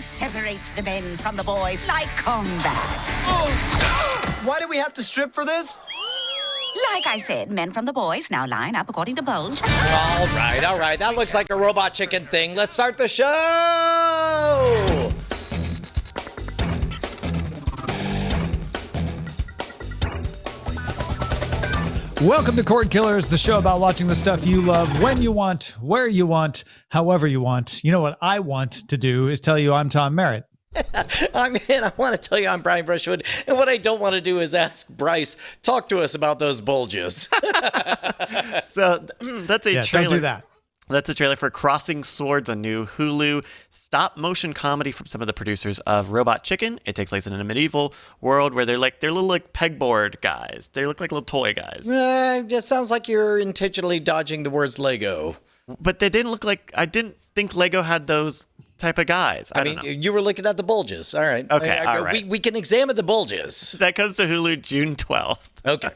separates the men from the boys like combat. Why do we have to strip for this? Like I said, men from the boys now line up according to bulge. All right. That looks like a robot chicken thing. Let's start the show! Welcome to Cordkillers, the show about watching the stuff you love when you want, where you want, however you want. You know what I want to do is tell you I'm Tom Merritt. I want to tell you I'm Brian Brushwood, and what I don't want to do is ask Bryce, talk to us about those bulges. So that's a trailer. Don't do that. That's a trailer for Crossing Swords, a new Hulu stop-motion comedy from some of the producers of Robot Chicken. It takes place in a medieval world where they're little pegboard guys. They look like little toy guys. It sounds like you're intentionally dodging the words Lego. But they didn't look like. I didn't think Lego had those type of guys. I mean, you were looking at the bulges. All right. Okay, all right. We can examine the bulges. That comes to Hulu June 12th. Okay.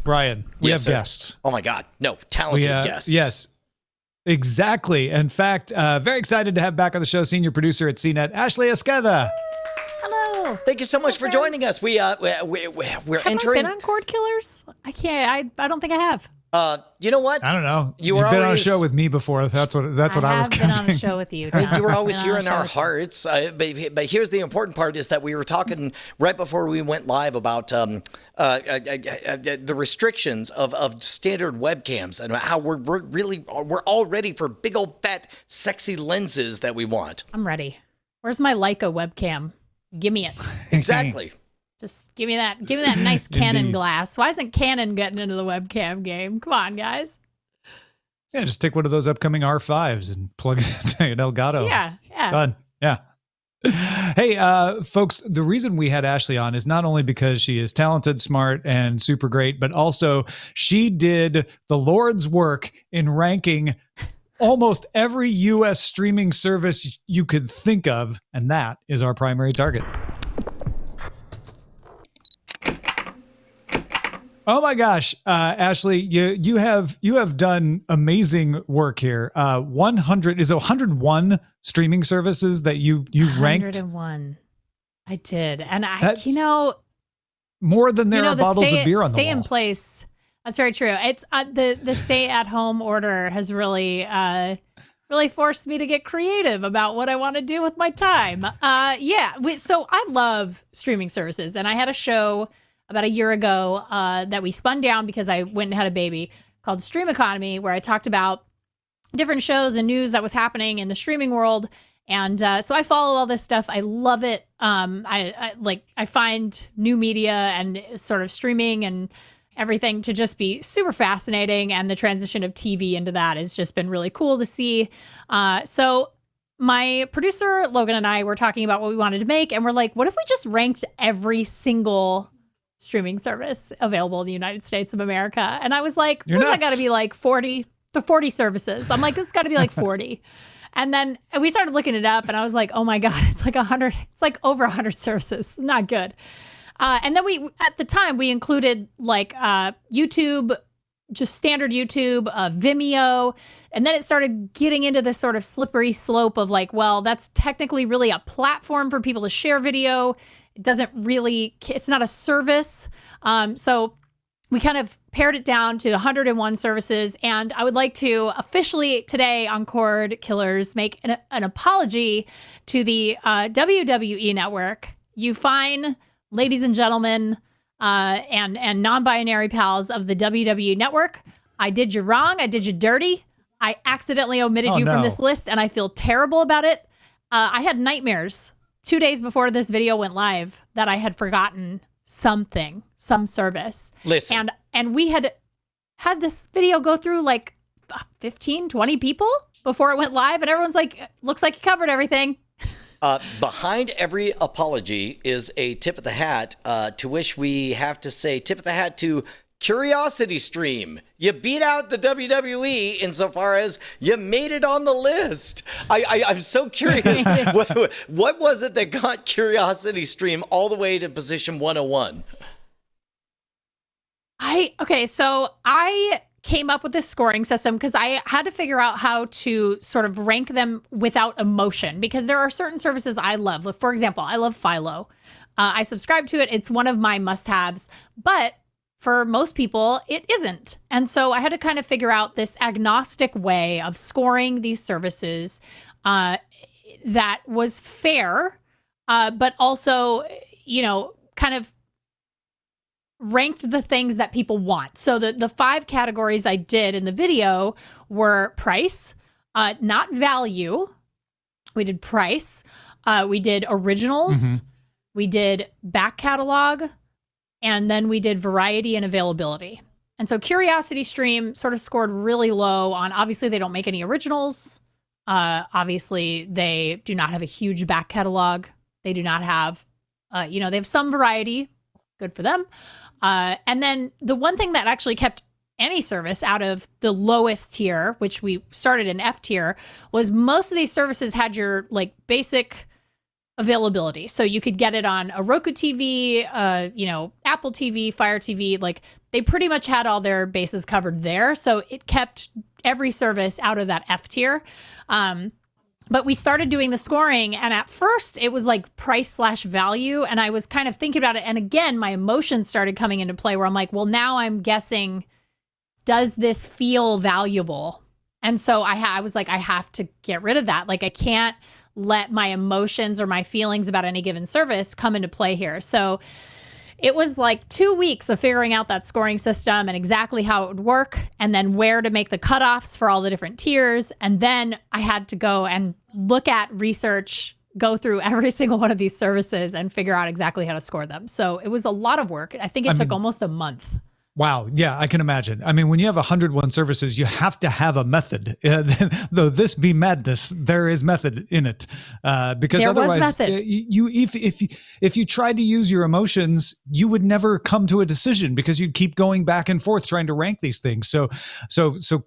Brian, we have sir. guests. Oh my God. No, talented guests. Yes. Exactly. In fact, very excited to have back on the show senior producer at CNET, Ashley Esqueda. Hello. Thank you so much for joining us. We're Have entering. I been on Cordkillers? I can't. I don't think I have. You know what? I don't know. You You've were been on a always- show with me before. That's what I was have been on a counting. show with you. You were always Been here on a in show our with you. hearts. But here's the important part: is that we were talking right before we went live about the restrictions of standard webcams and how we're all ready for big old fat sexy lenses that we want. I'm ready. Where's my Leica webcam? Give me it. Exactly. Just give me that. Give me that nice Canon Indeed. glass. Why isn't Canon getting into the webcam game? Come on, guys. Yeah, just take one of those upcoming R5s and plug it into an Elgato. Yeah. Done. Yeah. Hey, folks, the reason we had Ashley on is not only because she is talented, smart, and super great, but also she did the Lord's work in ranking almost every U.S. streaming service you could think of, and that is our primary target. Oh my gosh, Ashley, you have done amazing work here. 101 streaming services that you ranked. 101. I did, and That's more than there are the bottles of beer on the stay wall. in place. That's very true. It's the stay at home order has really forced me to get creative about what I want to do with my time. So I love streaming services, and I had a show about a year ago that we spun down because I went and had a baby, called Stream Economy, where I talked about different shows and news that was happening in the streaming world. And so I follow all this stuff. I love it. I find new media and sort of streaming and everything to just be super fascinating. And the transition of TV into that has just been really cool to see. So my producer, Logan, and I were talking about what we wanted to make. And we're like, what if we just ranked every single streaming service available in the United States of America? And I was like, You're this nuts. got to be like 40 services. I'm like, this got to be like 40. And then we started looking it up, and I was like, oh my God, it's like 100. It's like over 100 services. Not good. And then at the time, we included like YouTube, just standard YouTube, Vimeo. And then it started getting into this sort of slippery slope of like, well, that's technically really a platform for people to share video. It doesn't really, it's not a service. So we kind of pared it down to 101 services. And I would like to officially today on Cordkillers make an apology to the WWE network. You fine, ladies and gentlemen, and non-binary pals of the WWE network. I did you wrong. I did you dirty. I accidentally omitted you from this list, and I feel terrible about it. I had nightmares 2 days before this video went live that I had forgotten some service. Listen. And we had this video go through like 15, 20 people before it went live, and everyone's like, looks like you covered everything. Behind every apology is a tip of the hat, to which we have to say tip of the hat to Curiosity Stream. You beat out the WWE insofar as you made it on the list. I'm so curious. What was it that got Curiosity Stream all the way to position 101? So I came up with this scoring system because I had to figure out how to sort of rank them without emotion, because there are certain services I love. For example, I love Philo. I subscribe to it. It's one of my must-haves, but for most people, it isn't. And so I had to kind of figure out this agnostic way of scoring these services that was fair, but also, kind of ranked the things that people want. So the 5 categories I did in the video were price, not value. We did price. We did originals. We did back catalog. And then we did variety and availability. And so Curiosity Stream sort of scored really low on, obviously they don't make any originals. Obviously they do not have a huge back catalog. They do not have, they have some variety. Good for them. And then the one thing that actually kept any service out of the lowest tier, which we started in F tier, was most of these services had your like basic availability. So you could get it on a Roku TV, Apple TV, Fire TV, like they pretty much had all their bases covered there. So it kept every service out of that F tier. But we started doing the scoring, and at first it was like price/value. And I was kind of thinking about it. And again, my emotions started coming into play where I'm like, well, now I'm guessing, does this feel valuable? And so I was like, I have to get rid of that. Like I can't let my emotions or my feelings about any given service come into play here. So it was like 2 weeks of figuring out that scoring system and exactly how it would work, and then where to make the cutoffs for all the different tiers. And then I had to go and look at research, go through every single one of these services and figure out exactly how to score them. So it was a lot of work. I think it took almost a month. Wow. Yeah, I can imagine. I mean, when you have 101 services, you have to have a method. Though this be madness, there is method in it. Because there otherwise, was method. if you tried to use your emotions, you would never come to a decision because you'd keep going back and forth trying to rank these things. So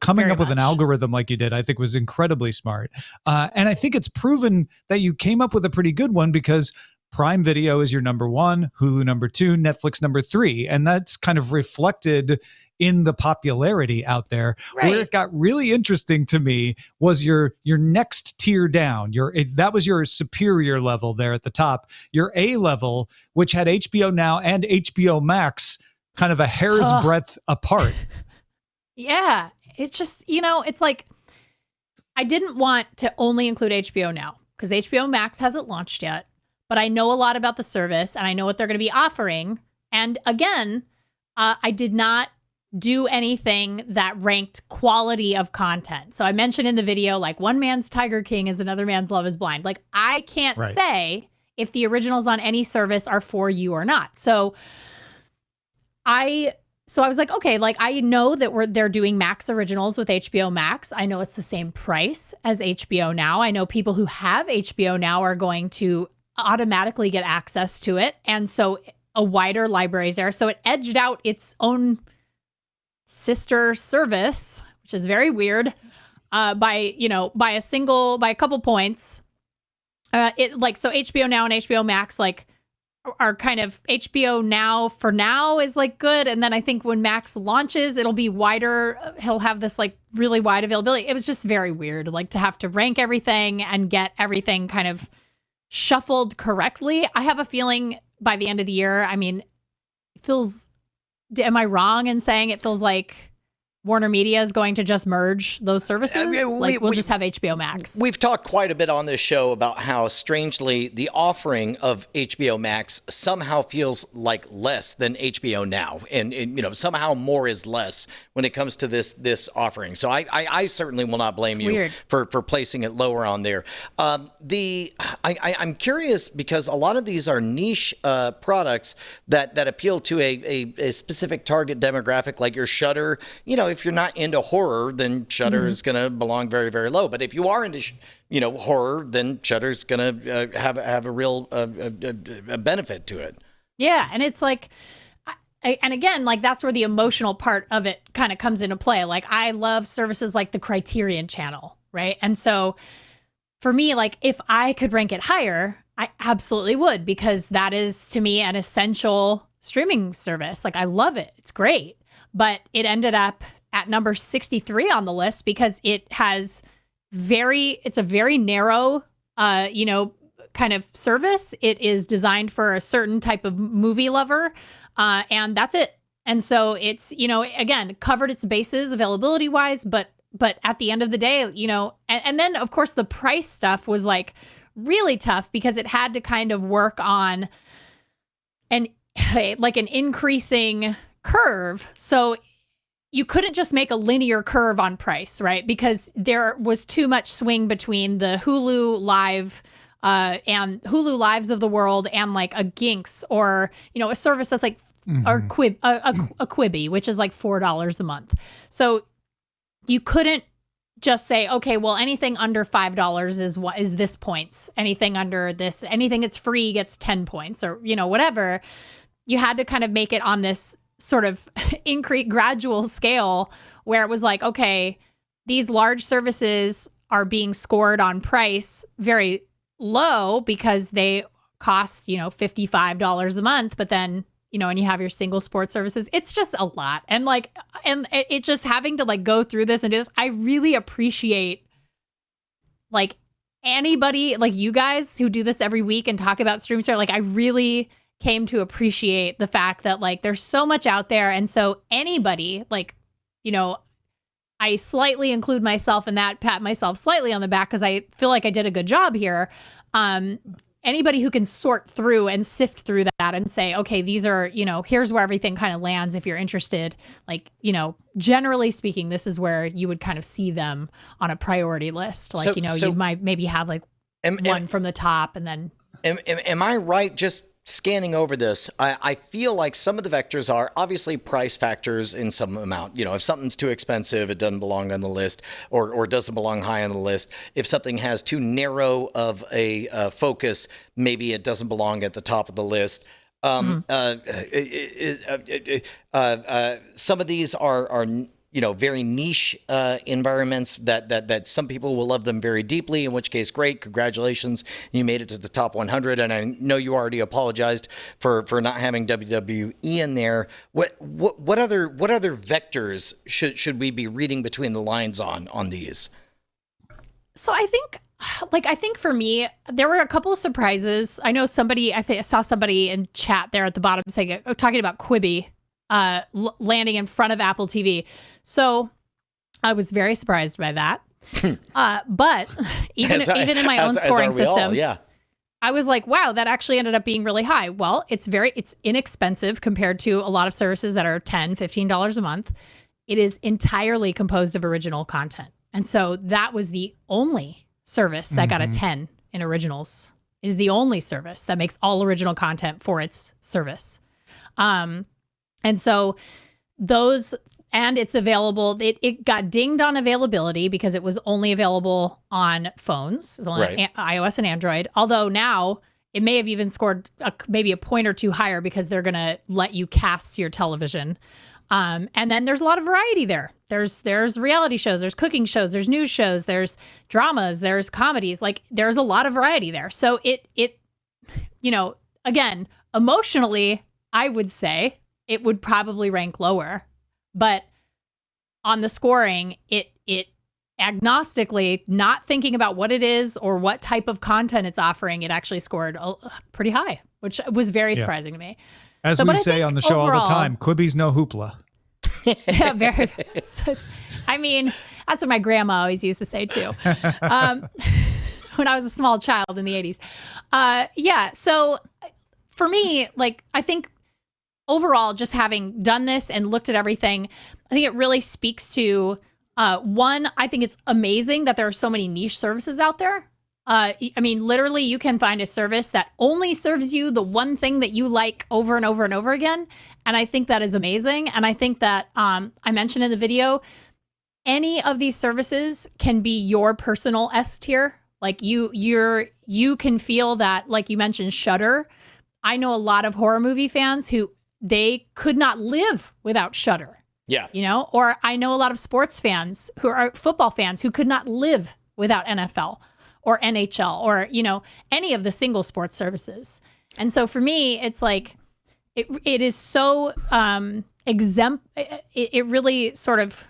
coming Very up with an much. algorithm like you did, I think was incredibly smart. And I think it's proven that you came up with a pretty good one, because Prime Video is your number 1, Hulu number 2, Netflix number 3. And that's kind of reflected in the popularity out there. Right. Where it got really interesting to me was your next tier down. That was your superior level there at the top. Your A level, which had HBO Now and HBO Max kind of a hair's breadth apart. Yeah. It's just, it's like, I didn't want to only include HBO Now because HBO Max hasn't launched yet. But I know a lot about the service and I know what they're going to be offering. And again, I did not do anything that ranked quality of content. So I mentioned in the video, like one man's Tiger King is another man's Love is Blind. Like I can't say if the originals on any service are for you or not. So I was like, okay, like I know that they're doing Max originals with HBO Max. I know it's the same price as HBO Now. I know people who have HBO Now are going to automatically get access to it, and so a wider library is there. So it edged out its own sister service, which is very weird, by a couple points. So HBO Now and HBO Max like are kind of, HBO Now for now is like good, and then I think when Max launches, it'll be wider. He'll have this like really wide availability. It was just very weird, like to have to rank everything and get everything kind of shuffled correctly. I have a feeling by the end of the year, I mean, am I wrong in saying it feels like Warner Media is going to just merge those services? We'll just have HBO Max. We've talked quite a bit on this show about how strangely the offering of HBO Max somehow feels like less than HBO Now. And somehow more is less when it comes to this offering. So I certainly will not blame you for placing it lower on there. I'm curious because a lot of these are niche products that appeal to a specific target demographic, like your Shudder. If you're not into horror, then Shudder is going to belong very, very low. But if you are into, horror, then Shudder's going to have a real a benefit to it. Yeah, and it's like, and again, like that's where the emotional part of it kind of comes into play. Like I love services like the Criterion Channel, right? And so for me, like if I could rank it higher, I absolutely would, because that is to me an essential streaming service. Like I love it. It's great. But it ended up at number 63 on the list because it's a very narrow, kind of service. It is designed for a certain type of movie lover, and that's it. And so it's, again, covered its bases availability wise, but at the end of the day, and then of course the price stuff was like really tough because it had to kind of work on an increasing curve. So you couldn't just make a linear curve on price, right? Because there was too much swing between the Hulu Live and Hulu Lives of the world and like a Ginks or, a service that's like, or a Quibi, which is like $4 a month. So you couldn't just say, okay, well, anything under $5 is this points. Anything under this, anything that's free gets 10 points or, whatever. You had to kind of make it on this sort of gradual scale where it was like, okay, these large services are being scored on price very low because they cost, $55 a month. But then, and you have your single sports services, it's just a lot. And it just having to like go through this and do this, I really appreciate like anybody like you guys who do this every week and talk about StreamStar. Like I really came to appreciate the fact that like there's so much out there. And so anybody like, I slightly include myself in that, pat myself slightly on the back because I feel like I did a good job here. Anybody who can sort through and sift through that and say, okay, these are, here's where everything kind of lands if you're interested. Like, generally speaking, this is where you would kind of see them on a priority list. Like, So you might maybe have like one from the top and then. Am I right just scanning over this? I feel like some of the vectors are obviously price factors in some amount. If something's too expensive, it doesn't belong on the list or doesn't belong high on the list. If something has too narrow of a focus, maybe it doesn't belong at the top of the list. Some of these are very niche environments that some people will love them very deeply, in which case, great, congratulations, you made it to the top 100. And I know you already apologized for not having WWE in there. What other vectors should we be reading between the lines on these? So I think for me, there were a couple of surprises. I know I saw somebody in chat there at the bottom talking about Quibi landing in front of Apple TV. So I was very surprised by that. But even in my own scoring system, I was like, wow, that actually ended up being really high. Well, it's inexpensive compared to a lot of services that are $10, $15 a month. It is entirely composed of original content. And so that was the only service that got a 10 in originals. It is the only service that makes all original content for its service. And so and it's available. It got dinged on availability because it was only available on phones. It's only on iOS and Android. Although now it may have even scored maybe a point or two higher because they're going to let you cast your television. And then there's a lot of variety there. There's reality shows, there's cooking shows, there's news shows, there's dramas, there's comedies. Like there's a lot of variety there. So it again, emotionally, I would say it would probably rank lower. But on the scoring, it agnostically, not thinking about what it is or what type of content it's offering, it actually scored pretty high, which was very surprising to me. As we say on the show all the time, Quibi's no hoopla. Yeah, very. I mean, that's what my grandma always used to say too. When I was a small child in the 80s. So for me, like, I think overall, just having done this and looked at everything, I think it really speaks to, one, I think it's amazing that there are so many niche services out there. I mean, literally, you can find a service that only serves you the one thing that you like over and over and over again. And I think that is amazing. And I think that I mentioned in the video, any of these services can be your personal S tier. Like you can feel that, like you mentioned, Shudder. I know a lot of horror movie fans who they could not live without Shudder. Yeah. Or I know a lot of sports fans who are football fans who could not live without NFL or NHL or, any of the single sports services. And so for me, it's like, it is so exempt. It really sort of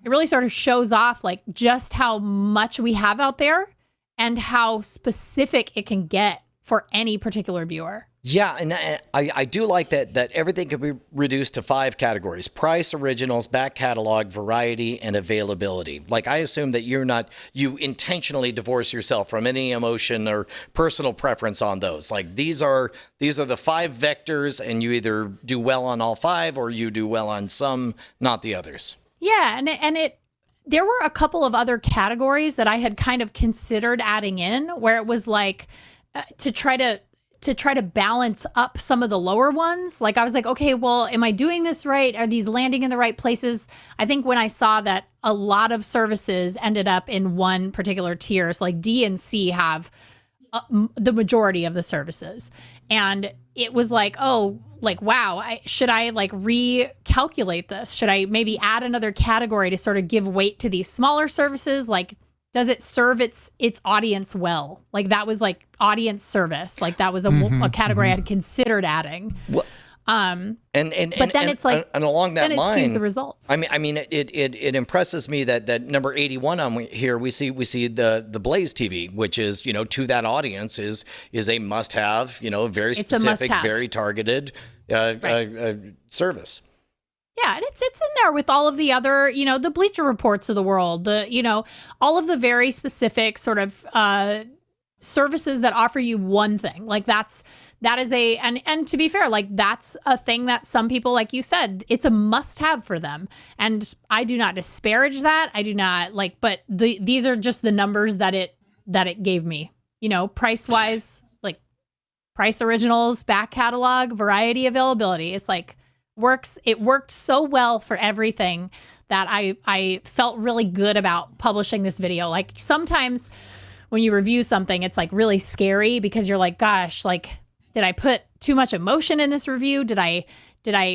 it really sort of shows off like just how much we have out there and how specific it can get for any particular viewer. Yeah, and I do like that everything can be reduced to 5 categories: price, originals, back catalog, variety, and availability. Like, I assume that you intentionally divorce yourself from any emotion or personal preference on those. Like, these are the 5 vectors, and you either do well on all 5 or you do well on some, not the others. Yeah, there were a couple of other categories that I had kind of considered adding in, where it was like to try to balance up some of the lower ones. Like, I was like, okay, well, am I doing this right? Are these landing in the right places? I think when I saw that a lot of services ended up in one particular tier, so like D and C have the majority of the services. And it was like, oh, like, wow, should I like recalculate this? Should I maybe add another category to sort of give weight to these smaller services? Like, does it serve its audience well? Like, that was like audience service. Like, that was a category I had considered adding. Well, but then it's like, and along that then it line, skews the results. I mean, it impresses me that number 81 on here we see the Blaze TV, which is, you know, to that audience is a must have, you know, very specific, very targeted service. Yeah, and it's in there with all of the other, you know, the Bleacher Reports of the world, you know, all of the very specific sort of services that offer you one thing. Like, that is and to be fair, like, that's a thing that some people, like you said, it's a must have for them. And I do not disparage that. I do not but these are just the numbers that it gave me, you know, price wise, like price, originals, back catalog, variety, availability. It's like, it worked so well for everything that I felt really good about publishing this video. Like, sometimes when you review something, it's like really scary because you're like, gosh, like, did I put too much emotion in this review? Did I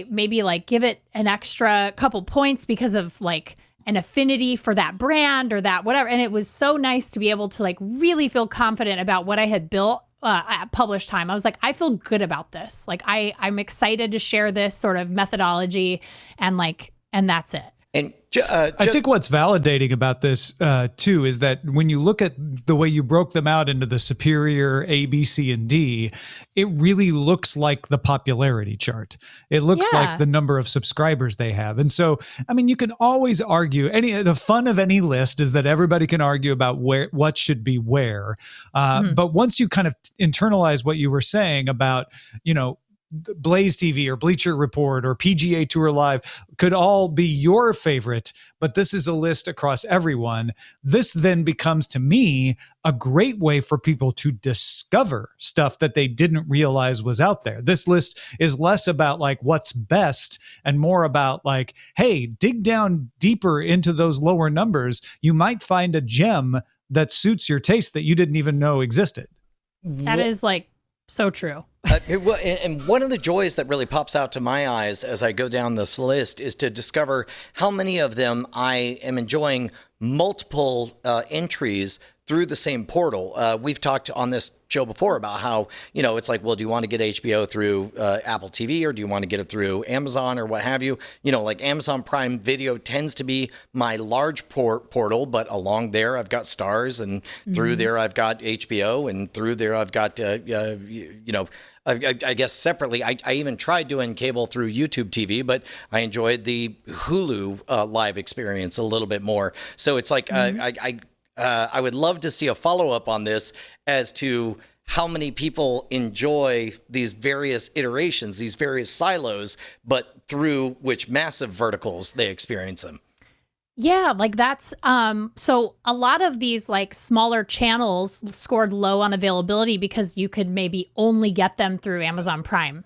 maybe like give it an extra couple points because of like an affinity for that brand or that whatever? And it was so nice to be able to like really feel confident about what I had built at publish time. I was like, I feel good about this. Like, I'm excited to share this sort of methodology, and that's it. And I think what's validating about this too is that when you look at the way you broke them out into the superior A, B, C, and D, it really looks like the popularity chart. It looks like the number of subscribers they have. And so, I mean, you can always argue. The fun of any list is that everybody can argue about what should be where. But once you kind of internalize what you were saying about, you know, Blaze TV or Bleacher Report or PGA Tour Live could all be your favorite, but this is a list across everyone. This then becomes, to me, a great way for people to discover stuff that they didn't realize was out there. This list is less about like what's best and more about like, hey, dig down deeper into those lower numbers. You might find a gem that suits your taste that you didn't even know existed. That is like so true. And one of the joys that really pops out to my eyes as I go down this list is to discover how many of them I am enjoying multiple entries through the same portal. We've talked on this show before about how, you know, it's like, well, do you want to get HBO through Apple TV or do you want to get it through Amazon or what have you? You know, like Amazon Prime Video tends to be my large portal, but along there I've got Stars, and through there I've got HBO, and through there I've got, you know, I guess separately, I even tried doing cable through YouTube TV, but I enjoyed the Hulu live experience a little bit more. So it's like, I would love to see a follow-up on this as to how many people enjoy these various iterations, these various silos, but through which massive verticals they experience them. Yeah, like that's so a lot of these like smaller channels scored low on availability because you could maybe only get them through Amazon Prime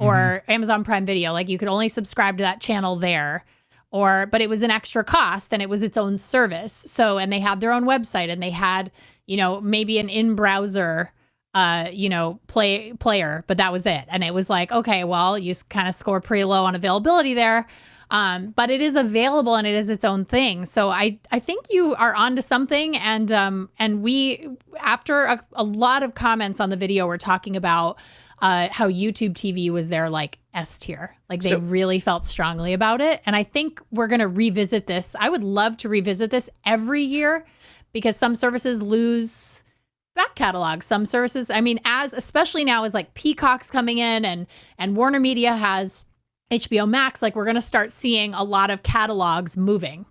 or Amazon Prime Video. Like, you could only subscribe to that channel there, but it was an extra cost and it was its own service. So, and they had their own website and they had, you know, maybe an in-browser you know, player, but that was it. And it was like, okay, well, you kind of score pretty low on availability there. But it is available and it is its own thing. So I think you are onto something. And we, after a lot of comments on the video, we're talking about how YouTube TV was their like S tier. Like they really felt strongly about it. And I think we're going to revisit this. I would love to revisit this every year because some services lose back catalog. Some services, I mean, especially now as like Peacock's coming in and Warner Media has HBO Max, like we're going to start seeing a lot of catalogs moving.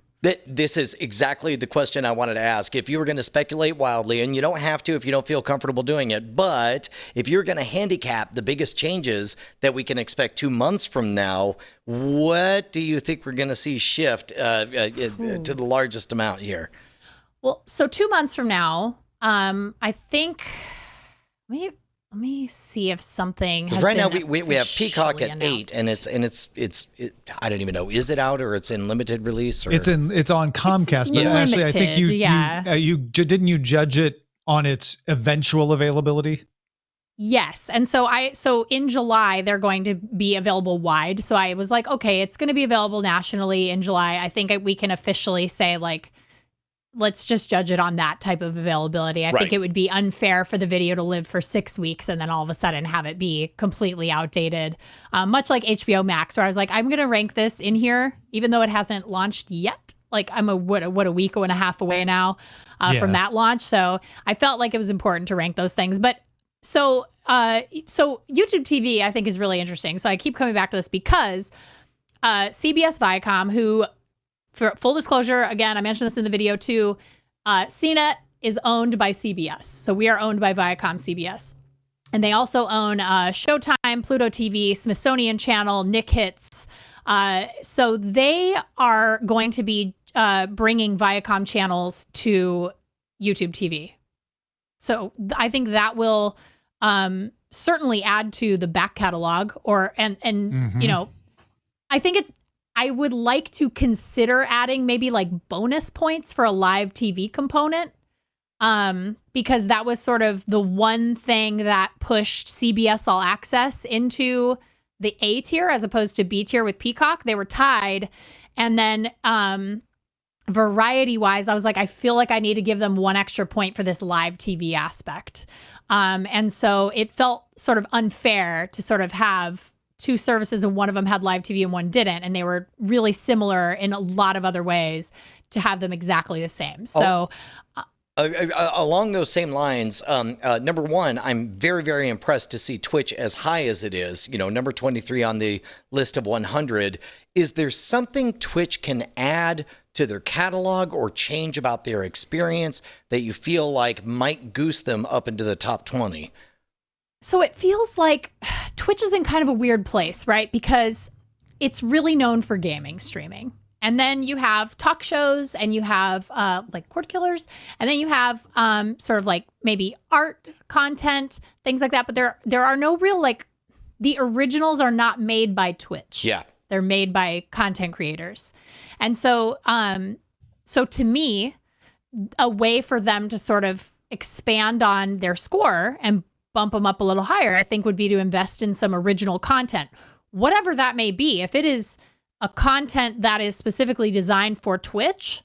This is exactly the question I wanted to ask. If you were going to speculate wildly, and you don't have to if you don't feel comfortable doing it, but if you're going to handicap the biggest changes that we can expect 2 months from now, what do you think we're going to see shift to the largest amount here? Well, so 2 months from now, I think let me see if something has right been now we have Peacock at announced. 8, and it's I don't even know, is it out or it's in limited release? Or? It's on Comcast, but actually I think you didn't you judge it on its eventual availability? Yes. And so in July they're going to be available wide. So I was like, okay, it's going to be available nationally in July. I think we can officially say like let's just judge it on that type of availability. I think it would be unfair for the video to live for 6 weeks and then all of a sudden have it be completely outdated. Much like HBO Max, where I was like, I'm going to rank this in here, even though it hasn't launched yet. Like I'm a week and a half away now from that launch. So I felt like it was important to rank those things. But so YouTube TV, I think, is really interesting. So I keep coming back to this because CBS Viacom, who, for full disclosure, again, I mentioned this in the video too, CNET is owned by CBS. So we are owned by Viacom CBS. And they also own Showtime, Pluto TV, Smithsonian Channel, Nick Hits. So they are going to be bringing Viacom channels to YouTube TV. So I think that will certainly add to the back catalog you know, I would like to consider adding maybe like bonus points for a live TV component, because that was sort of the one thing that pushed CBS All Access into the A tier as opposed to B tier with Peacock. They were tied. And then variety wise, I was like, I feel like I need to give them one extra point for this live TV aspect. And so it felt sort of unfair to sort of have two services and one of them had live TV and one didn't. And they were really similar in a lot of other ways to have them exactly the same. So along those same lines, number one, I'm very, very impressed to see Twitch as high as it is, you know, number 23 on the list of 100. Is there something Twitch can add to their catalog or change about their experience that you feel like might goose them up into the top 20? So it feels like Twitch is in kind of a weird place, right? Because it's really known for gaming streaming. And then you have talk shows and you have like Cordkillers. And then you have sort of like maybe art content, things like that. But there are no real, like, the originals are not made by Twitch. Yeah. They're made by content creators. And so to me, a way for them to sort of expand on their score and bump them up a little higher, I think would be to invest in some original content, whatever that may be. If it is a content that is specifically designed for Twitch,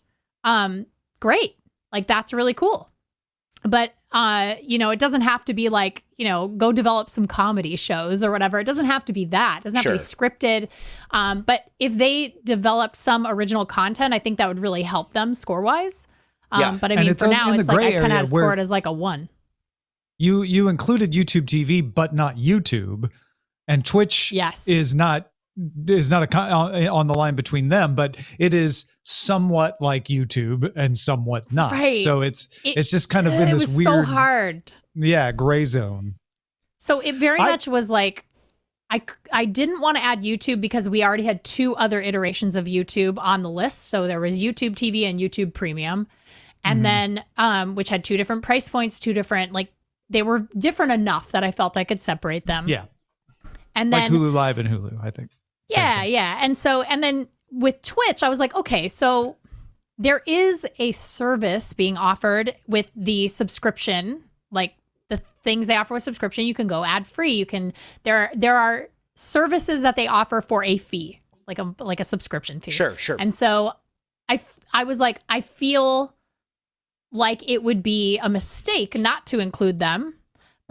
great. Like, that's really cool. But, you know, it doesn't have to be like, you know, go develop some comedy shows or whatever. It doesn't have to be that. It doesn't have to be scripted. But if they developed some original content, I think that would really help them score-wise. But I mean, for now, it's like I kind of had to score it as like a 1. You included YouTube TV, but not YouTube, and Twitch is not on the line between them, but it is somewhat like YouTube and somewhat not. Right. So it's just kind of in this weird, so hard. Yeah, gray zone. So it very much was like, I didn't want to add YouTube because we already had 2 other iterations of YouTube on the list. So there was YouTube TV and YouTube Premium, and then which had 2 different price points, 2 different, like, they were different enough that I felt I could separate them. Yeah. And then like Hulu Live and Hulu, I think. Yeah. And then with Twitch, I was like, okay, so there is a service being offered with the subscription, like the things they offer with subscription. You can go ad free. You can, there are services that they offer for a fee, like a subscription fee. Sure. And so I was like, I feel like it would be a mistake not to include them.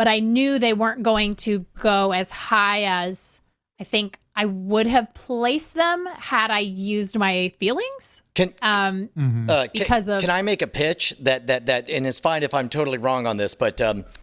but I knew they weren't going to go as high as I think I would have placed them had I used my feelings. Because of, can I make a pitch that and it's fine if I'm totally wrong on this, but recently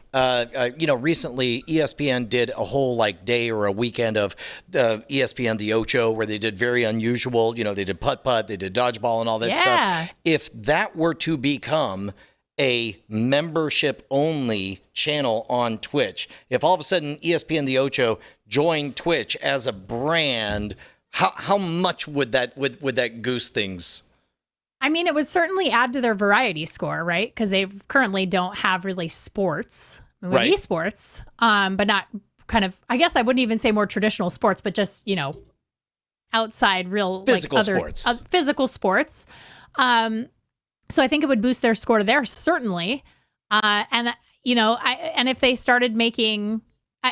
ESPN did a whole like day or a weekend of ESPN the Ocho where they did very unusual, they did putt-putt, they did dodgeball and all that stuff. If that were to become a membership-only channel on Twitch, if all of a sudden ESPN the Ocho joined Twitch as a brand, how much would that goose things? I mean, it would certainly add to their variety score, right? Because they currently don't have really sports, right? Esports, but not kind of. I guess I wouldn't even say more traditional sports, but just outside real physical like other sports. Physical sports. So I think it would boost their score there certainly, and if they started making,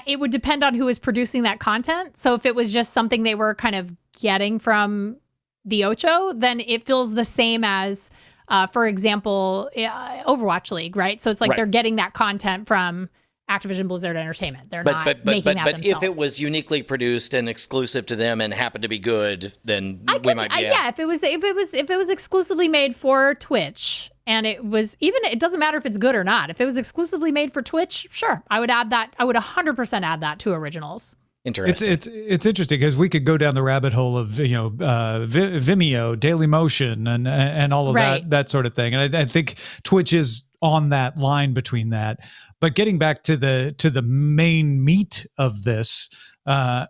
it would depend on who was producing that content. So if it was just something they were kind of getting from the Ocho, then it feels the same as, for example, Overwatch League, right? So it's like they're getting that content from Activision Blizzard Entertainment. They're not making that themselves. But if it was uniquely produced and exclusive to them and happened to be good, then we might be. If it was exclusively made for Twitch, and it was it doesn't matter if it's good or not. If it was exclusively made for Twitch, sure, I would add that. I would 100% add that to originals. Interesting. It's interesting because we could go down the rabbit hole of Vimeo, Dailymotion, and all of that sort of thing. And I think Twitch is on that line between that. But getting back to the main meat of this, I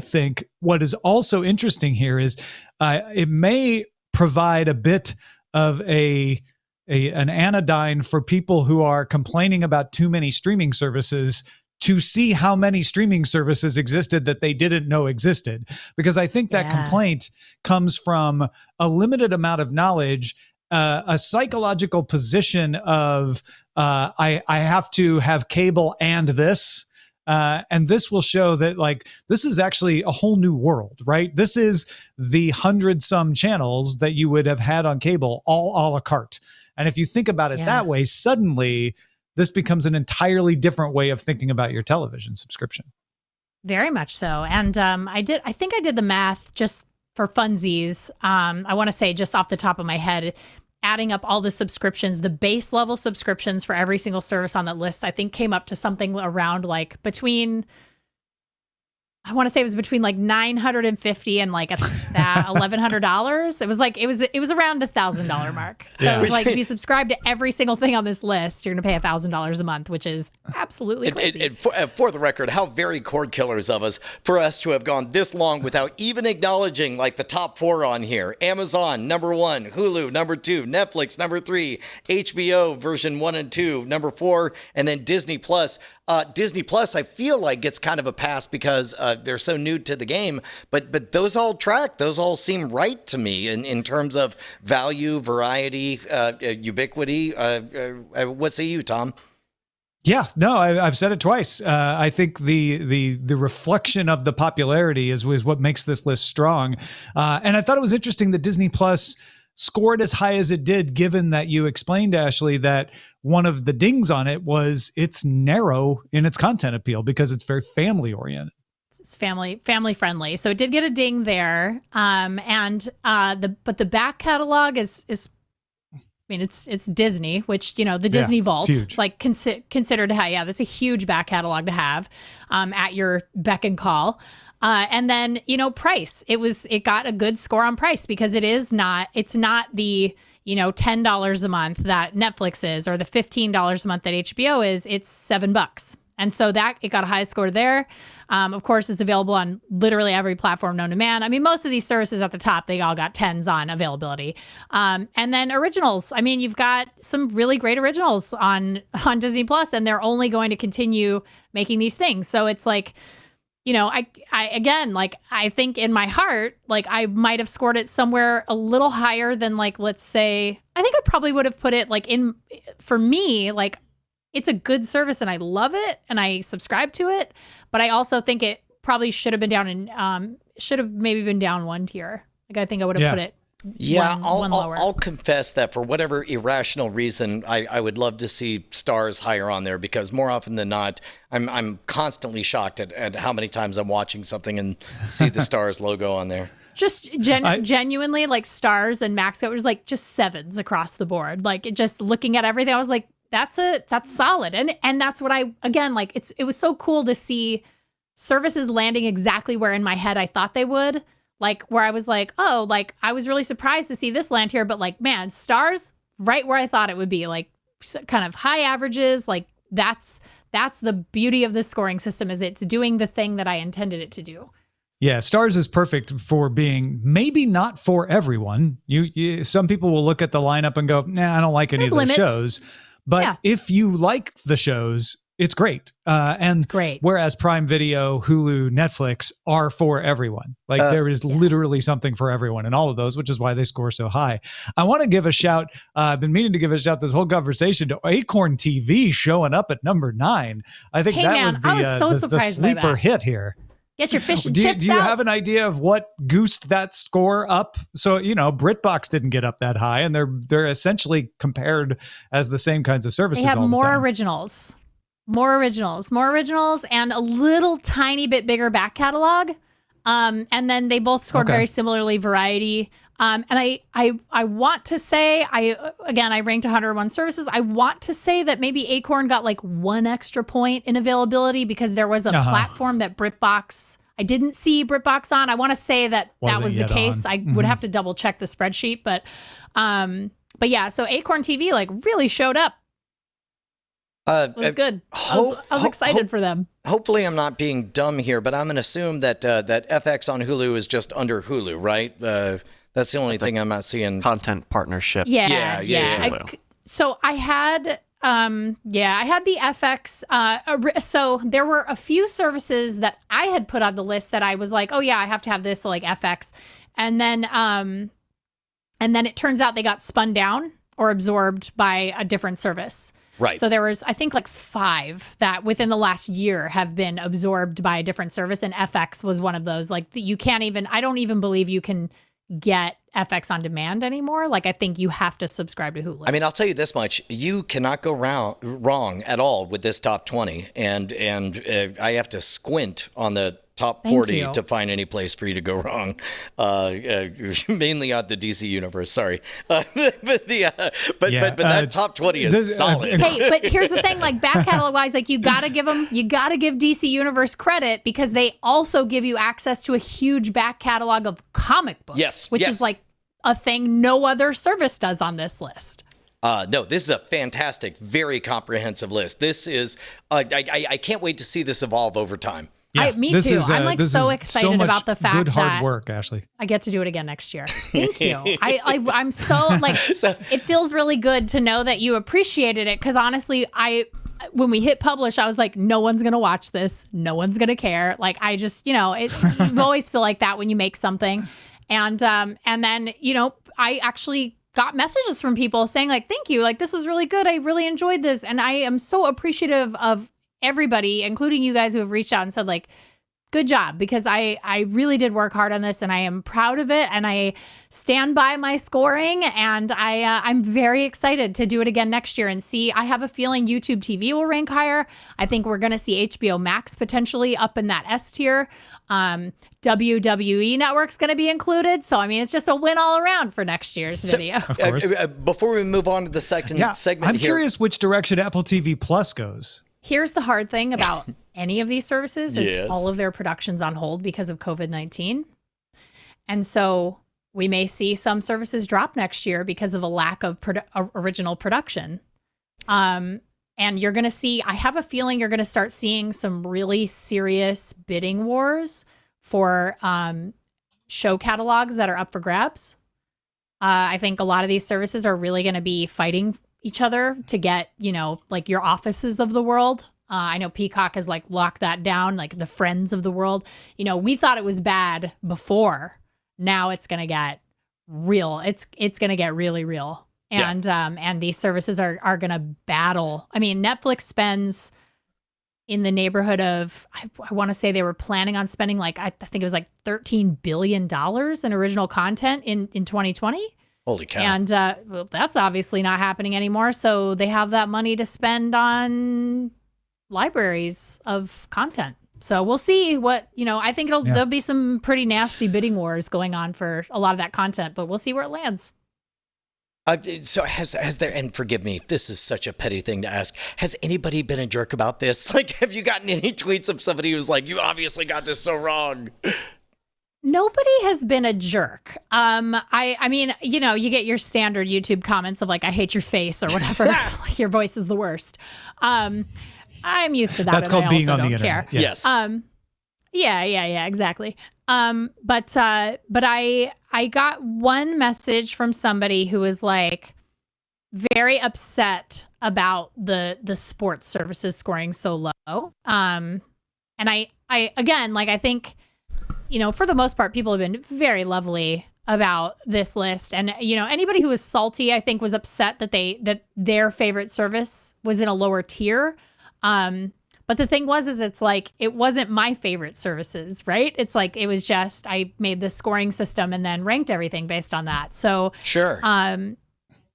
think what is also interesting here is it may provide a bit of an anodyne for people who are complaining about too many streaming services to see how many streaming services existed that they didn't know existed. Because I think that complaint comes from a limited amount of knowledge, a psychological position of I have to have cable and this. And this will show that like this is actually a whole new world, right? This is the 100-some channels that you would have had on cable all a la carte. And if you think about it that way, suddenly this becomes an entirely different way of thinking about your television subscription. Very much so. And I think I did the math just for funsies. I want to say just off the top of my head, adding up all the subscriptions, the base level subscriptions for every single service on that list, I think came up to something around like between, I want to say it was between like $950 and like $1,100. It was like it was around $1,000 mark. So it was like if you subscribe to every single thing on this list, you're going to pay $1,000 a month, which is absolutely crazy. For the record, how very Cordkillers of us for us to have gone this long without even acknowledging like the top 4 on here: Amazon #1, Hulu #2, Netflix #3, HBO version 1 and 2 #4, and then Disney Plus. Disney Plus, I feel like gets kind of a pass because they're so new to the game, but those all track. Those all seem right to me in terms of value, variety, ubiquity. What say you, Tom? Yeah, no, I've said it twice. I think the reflection of the popularity is what makes this list strong. And I thought it was interesting that Disney Plus scored as high as it did, given that you explained, Ashley, that one of the dings on it was it's narrow in its content appeal because it's very family oriented. It's family friendly. So it did get a ding there. But the back catalog is I mean, it's Disney, which, the Disney Vault, it's like considered to have, that's a huge back catalog to have at your beck and call. And then, price, it got a good score on price because it's not the, $10 a month that Netflix is, or the $15 a month that HBO is. It's $7. And so that it got a high score there. Of course, it's available on literally every platform known to man. I mean, most of these services at the top, they all got 10s on availability. And then originals. I mean, you've got some really great originals on Disney Plus, and they're only going to continue making these things. So it's like, I think in my heart, like I might have scored it somewhere a little higher than like, let's say, I think I probably would have put it like for me, like it's a good service and I love it and I subscribe to it, but I also think it probably should have been down should have maybe been down one tier. Like I think I would have put it Yeah, one lower. I'll confess that for whatever irrational reason, I would love to see Stars higher on there, because more often than not, I'm constantly shocked at how many times I'm watching something and see the Stars logo on there. Just genuinely, like Stars and Max, it was like just sevens across the board. Like just looking at everything, I was like, that's solid. And that's what like it was so cool to see services landing exactly where in my head I thought they would. Like where I was like, oh, like I was really surprised to see this land here, but like, man, Stars right where I thought it would be, like kind of high averages. Like that's the beauty of this scoring system, is it's doing the thing that I intended it to do. Yeah, Stars is perfect for being maybe not for everyone. You some people will look at the lineup and go, nah, I don't like any of those shows. But if you like the shows, it's great. And it's great. Whereas Prime Video, Hulu, Netflix are for everyone. Like there is literally something for everyone in all of those, which is why they score so high. I want to give a shout. I've been meaning to give a shout this whole conversation to Acorn TV showing up at number 9. I think was the sleeper hit here. Get your fish and chips out. Do you have an idea of what goosed that score up? So, BritBox didn't get up that high, and they're essentially compared as the same kinds of services. They have all the more time. More originals, and a little tiny bit bigger back catalog. And then they both scored very similarly, variety. And I want to say, I ranked 101 services. I want to say that maybe Acorn got like 1 extra point in availability because there was a platform that BritBox, I didn't see BritBox on. I want to say that was the case. I would have to double check the spreadsheet, but yeah, so Acorn TV like really showed up. It was good. I was excited for them. Hopefully I'm not being dumb here, but I'm going to assume that that FX on Hulu is just under Hulu, right? That's the only thing I'm not seeing. Content partnership. Yeah. So I had the FX. So there were a few services that I had put on the list that I was like, oh yeah, I have to have this, so like FX. And then it turns out they got spun down or absorbed by a different service. Right. So there was, I think, like 5 that within the last year have been absorbed by a different service, and FX was one of those. Like you can't even, I don't even believe you can get FX on demand anymore. Like I think you have to subscribe to Hulu. I mean, I'll tell you this much: you cannot go wrong at all with this top 20, and I have to squint on the top 40 to find any place for you to go wrong. Mainly on the DC universe. Sorry, but that top 20 is solid. Hey, but here's the thing: like back catalog wise, like you gotta give DC Universe credit because they also give you access to a huge back catalog of comic books. Which is like a thing no other service does on this list. No, this is a fantastic, very comprehensive list. This is, I can't wait to see this evolve over time. Yeah, me too. I'm like so excited about the fact good hard that work, Ashley. I get to do it again next year. Thank you. I'm so like, it feels really good to know that you appreciated it. Cause honestly, when we hit publish, I was like, no one's going to watch this. No one's going to care. Like, I just, you always feel like that when you make something. And then, I actually got messages from people saying like, thank you. Like, this was really good. I really enjoyed this. And I am so appreciative of everybody, including you guys who have reached out and said like, good job, because I really did work hard on this and I am proud of it and I stand by my scoring and I'm very excited to do it again next year and see. I have a feeling YouTube TV will rank higher. I think we're going to see HBO Max potentially up in that S tier. WWE Network's going to be included. So, I mean, it's just a win all around for next year's video. Of course. Before we move on to the second segment I'm curious which direction Apple TV Plus goes. Here's the hard thing about any of these services is all of their production's on hold because of COVID-19. And so we may see some services drop next year because of a lack of original production. And you're going to see, I have a feeling you're going to start seeing some really serious bidding wars for show catalogs that are up for grabs. I think a lot of these services are really going to be fighting each other to get, like your Offices of the world. I know Peacock has like locked that down, like the Friends of the world. We thought it was bad before. Now it's going to get real. It's going to get really real. And these services are going to battle. I mean, Netflix spends in the neighborhood of, I want to say they were planning on spending like, I think it was like $13 billion in original content in 2020. Holy cow. And well, that's obviously not happening anymore. So they have that money to spend on libraries of content. So we'll see what, I think there'll be some pretty nasty bidding wars going on for a lot of that content, but we'll see where it lands. So has there, and forgive me, this is such a petty thing to ask, has anybody been a jerk about this? Like, have you gotten any tweets of somebody who's like, you obviously got this so wrong? Nobody has been a jerk. I mean, you get your standard YouTube comments of like, I hate your face or whatever. Like, your voice is the worst. I'm used to that. That's called being on the internet. Care. Yes. Yeah, exactly. But I got one message from somebody who was like very upset about the sports services scoring so low. And I again, like, I think, for the most part, people have been very lovely about this list. And, anybody who was salty, I think, was upset that their favorite service was in a lower tier. But the thing is it's like, it wasn't my favorite services, right? It's like, it was just, I made this scoring system and then ranked everything based on that. So sure.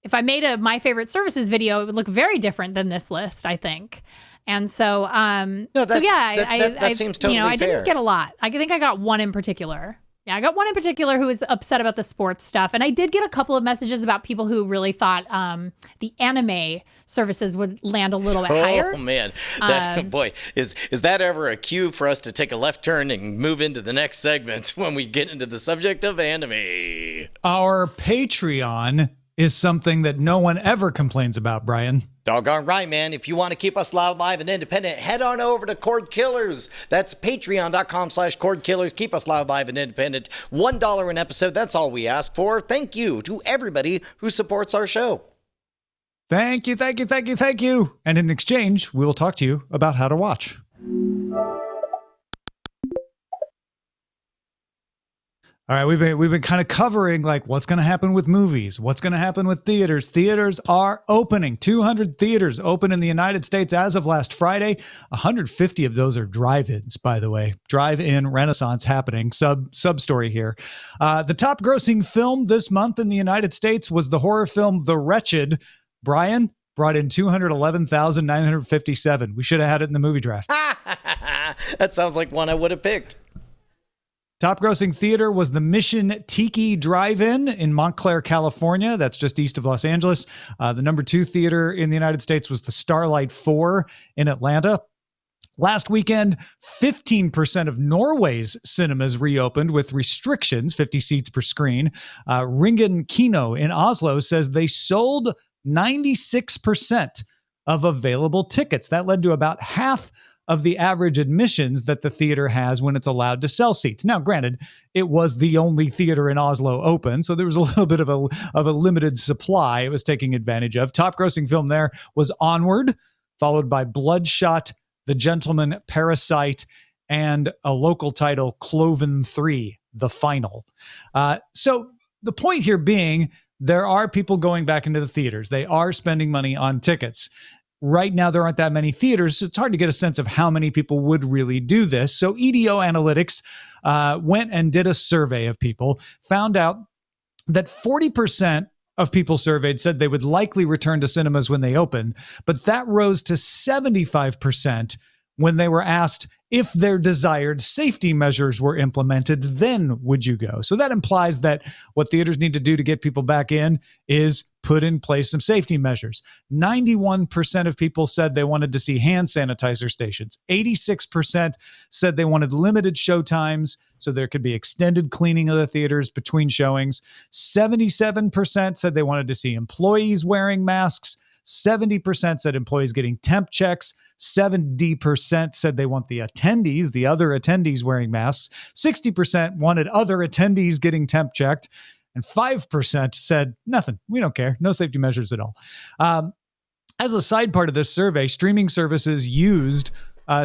If I made a my favorite services video, it would look very different than this list, I think. And so, that seems totally I fair. didn't get a lot. I think I got one in particular. Yeah, I got one in particular who was upset about the sports stuff. And I did get a couple of messages about people who really thought the anime services would land a little bit higher. Oh, man. Boy, is that ever a cue for us to take a left turn and move into the next segment when we get into the subject of anime? Our Patreon is something that no one ever complains about, Brian. Doggone right, man. If you want to keep us loud, live, and independent, head on over to Cordkillers. That's patreon.com/Cordkillers. Keep us loud, live, and independent. $1 an episode. That's all we ask for. Thank you to everybody who supports our show. Thank you. And in exchange, we will talk to you about how to watch. All right, we've been kind of covering like what's going to happen with movies, what's going to happen with theaters. Theaters are opening. 200 theaters open in the United States as of last Friday. 150 of those are drive-ins, by the way. Drive-in renaissance happening. Sub-story here. The top grossing film this month in the United States was the horror film The Wretched. Brian brought in 211,957. We should have had it in the movie draft. That sounds like one I would have picked. Top grossing theater was the Mission Tiki Drive-In in Montclair, California. That's just east of Los Angeles. The number 2 theater in the United States was the Starlight 4 in Atlanta. Last weekend, 15% of Norway's cinemas reopened with restrictions, 50 seats per screen. Ringen Kino in Oslo says they sold 96% of available tickets. That led to about half of the average admissions that the theater has when it's allowed to sell seats. Now, granted, it was the only theater in Oslo open, so there was a little bit of a limited supply it was taking advantage of. Top grossing film there was Onward, followed by Bloodshot, The Gentleman, Parasite, and a local title, Cloven 3, The Final. So the point here being, there are people going back into the theaters. They are spending money on tickets. Right now, there aren't that many theaters, so it's hard to get a sense of how many people would really do this. So EDO Analytics went and did a survey of people, found out that 40% of people surveyed said they would likely return to cinemas when they open, but that rose to 75% when they were asked if their desired safety measures were implemented, then would you go? So that implies that what theaters need to do to get people back in is put in place some safety measures. 91% of people said they wanted to see hand sanitizer stations. 86% said they wanted limited show times so there could be extended cleaning of the theaters between showings. 77% said they wanted to see employees wearing masks. 70% said employees getting temp checks. 70% said they want the attendees, the other attendees wearing masks. 60% wanted other attendees getting temp checked. And 5% said nothing. We don't care. No safety measures at all. As a side part of this survey, streaming services used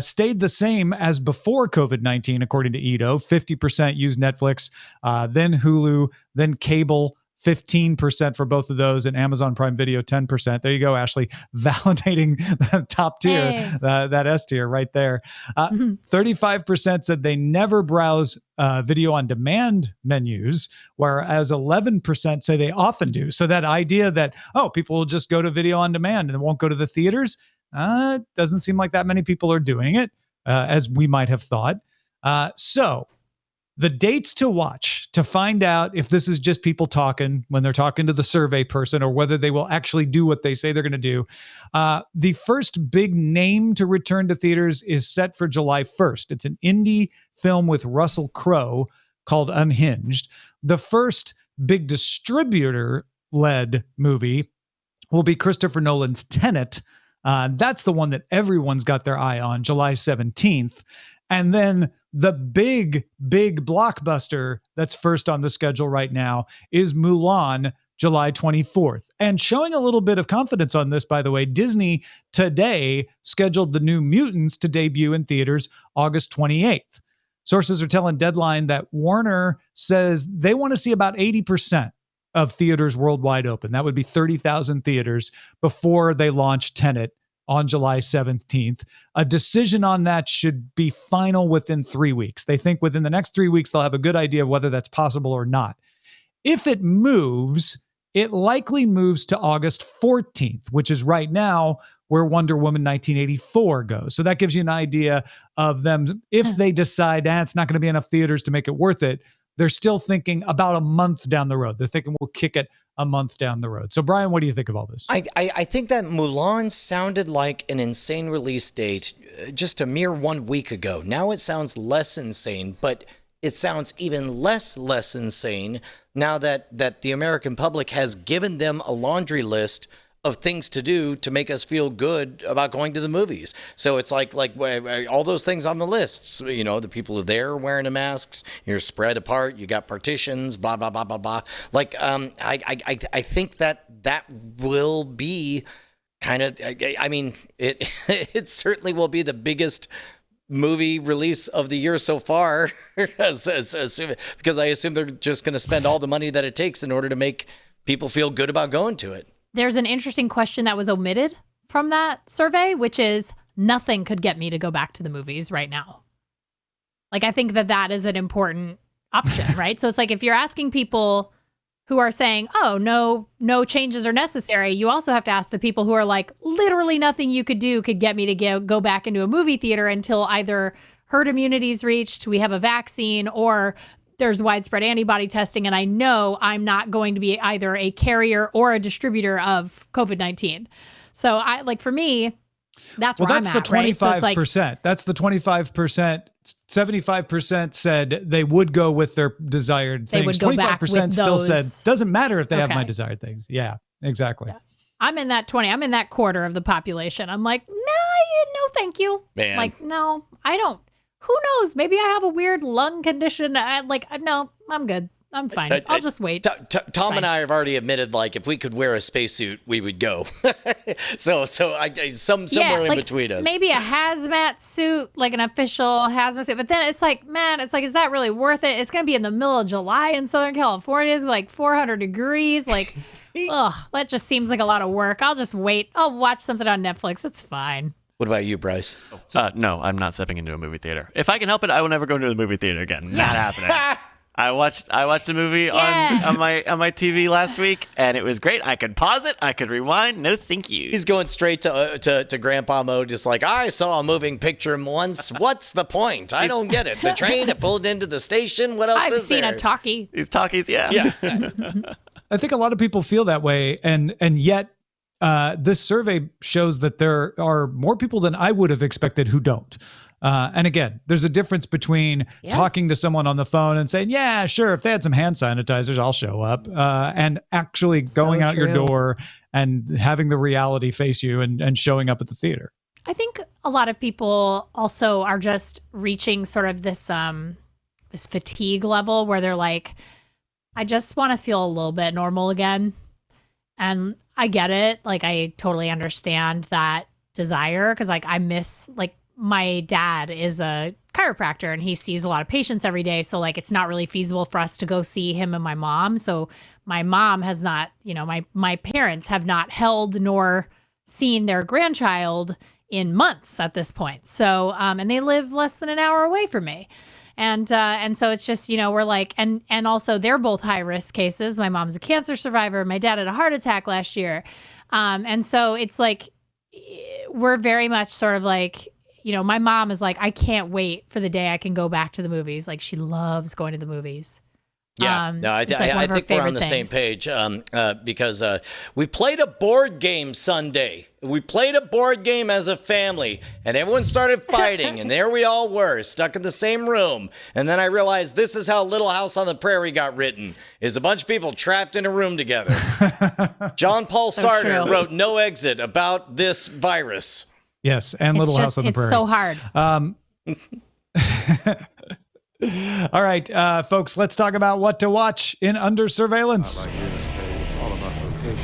stayed the same as before COVID-19, according to EDO. 50% used Netflix, then Hulu, then cable, 15% for both of those, and Amazon Prime Video 10%. There you go, Ashley, validating the top tier, Hey. that S tier right there. 35% said they never browse video on demand menus, whereas 11% say they often do. So that idea that, oh, people will just go to video on demand and won't go to the theaters, doesn't seem like that many people are doing it, as we might have thought. So the dates to watch to find out if this is just people talking when they're talking to the survey person or whether they will actually do what they say they're going to do. The first big name to return to theaters is set for July 1st. It's an indie film with Russell Crowe called Unhinged. The first big distributor-led movie will be Christopher Nolan's Tenet. That's the one that everyone's got their eye on, July 17th. And then the big blockbuster that's first on the schedule right now is Mulan, July 24th. And showing a little bit of confidence on this, by the way, Disney today scheduled the New Mutants to debut in theaters August 28th. Sources are telling Deadline that Warner says they want to see about 80% of theaters worldwide open. That would be 30,000 theaters before they launch Tenet on July 17th. A decision on that should be final within 3 weeks. They think within the next 3 weeks, they'll have a good idea of whether that's possible or not. If it moves, it likely moves to August 14th, which is right now where Wonder Woman 1984 goes. So that gives you an idea of them. If they decide it's not going to be enough theaters to make it worth it, they're still thinking about a month down the road. They're thinking we'll kick it a month down the road. So, Brian, what do you think of all this? I think that Mulan sounded like an insane release date just a mere 1 week ago. Now it sounds less insane, but it sounds even less insane now that the American public has given them a laundry list of things to do to make us feel good about going to the movies. So it's like all those things on the lists, you know, the people who are there wearing the masks, you're spread apart, you got partitions, blah, blah, blah, blah, blah. Like, I think that will be kind of, I mean, it certainly will be the biggest movie release of the year so far, because I assume they're just going to spend all the money that it takes in order to make people feel good about going to it. There's an interesting question that was omitted from that survey, which is nothing could get me to go back to the movies right now. Like, I think that is an important option, right? So it's like, if you're asking people who are saying, oh, no changes are necessary, you also have to ask the people who are like, literally nothing you could do could get me to go back into a movie theater until either herd immunity is reached, we have a vaccine, or there's widespread antibody testing, and I know I'm not going to be either a carrier or a distributor of COVID-19. So for me, that's where I'm at. That's the 25%. Right? So that's the 25%. 75% said they would go with their desired things. They would go back with 25% still those. said, doesn't matter if they have my desired things. Yeah, exactly. Yeah. I'm in that 20. I'm in that quarter of the population. I'm like, no, thank you. Man. Like, no, I don't. Who knows? Maybe I have a weird lung condition. No, I'm good. I'm fine. I'll just wait. Tom and I have already admitted, like, if we could wear a spacesuit, we would go. so somewhere in between us. Maybe a hazmat suit, like an official hazmat suit. But then it's like, man, is that really worth it? It's going to be in the middle of July in Southern California. It's like 400 degrees. Like, ugh, that just seems like a lot of work. I'll just wait. I'll watch something on Netflix. It's fine. What about you, Bryce? No, I'm not stepping into a movie theater. If I can help it, I will never go into a movie theater again. Not happening. I watched a movie on my TV last week, and it was great. I could pause it, I could rewind. No, thank you. He's going straight to Grandpa mode, just like, I saw a moving picture once. What's the point? I don't get it. The train, it pulled into the station. What else is there? I've seen a talkie. These talkies, yeah. I think a lot of people feel that way, and yet this survey shows that there are more people than I would have expected who don't. And again, there's a difference between talking to someone on the phone and saying, yeah, sure, if they had some hand sanitizers, I'll show up, and actually going out your door and having the reality face you and showing up at the theater. I think a lot of people also are just reaching sort of this fatigue level where they're like, I just want to feel a little bit normal again. And I get it. Like, I totally understand that desire, because like I miss, like, my dad is a chiropractor, and he sees a lot of patients every day. So like, it's not really feasible for us to go see him and my mom. So my mom has not, my parents have not held nor seen their grandchild in months at this point. So, and they live less than an hour away from me. And so it's just, we're like, and also they're both high risk cases. My mom's a cancer survivor. My dad had a heart attack last year. And so it's like, we're very much sort of like, my mom is like, I can't wait for the day I can go back to the movies. Like, she loves going to the movies. Yeah, no, I think we're on the same page because we played a board game Sunday. We played a board game as a family, and everyone started fighting, and there we all were, stuck in the same room. And then I realized this is how Little House on the Prairie got written, is a bunch of people trapped in a room together. John Paul Sartre wrote No Exit about this virus. Yes, and Little House on the Prairie. It's so hard. All right, folks, let's talk about what to watch in Under Surveillance. Like real estate, it's all about location.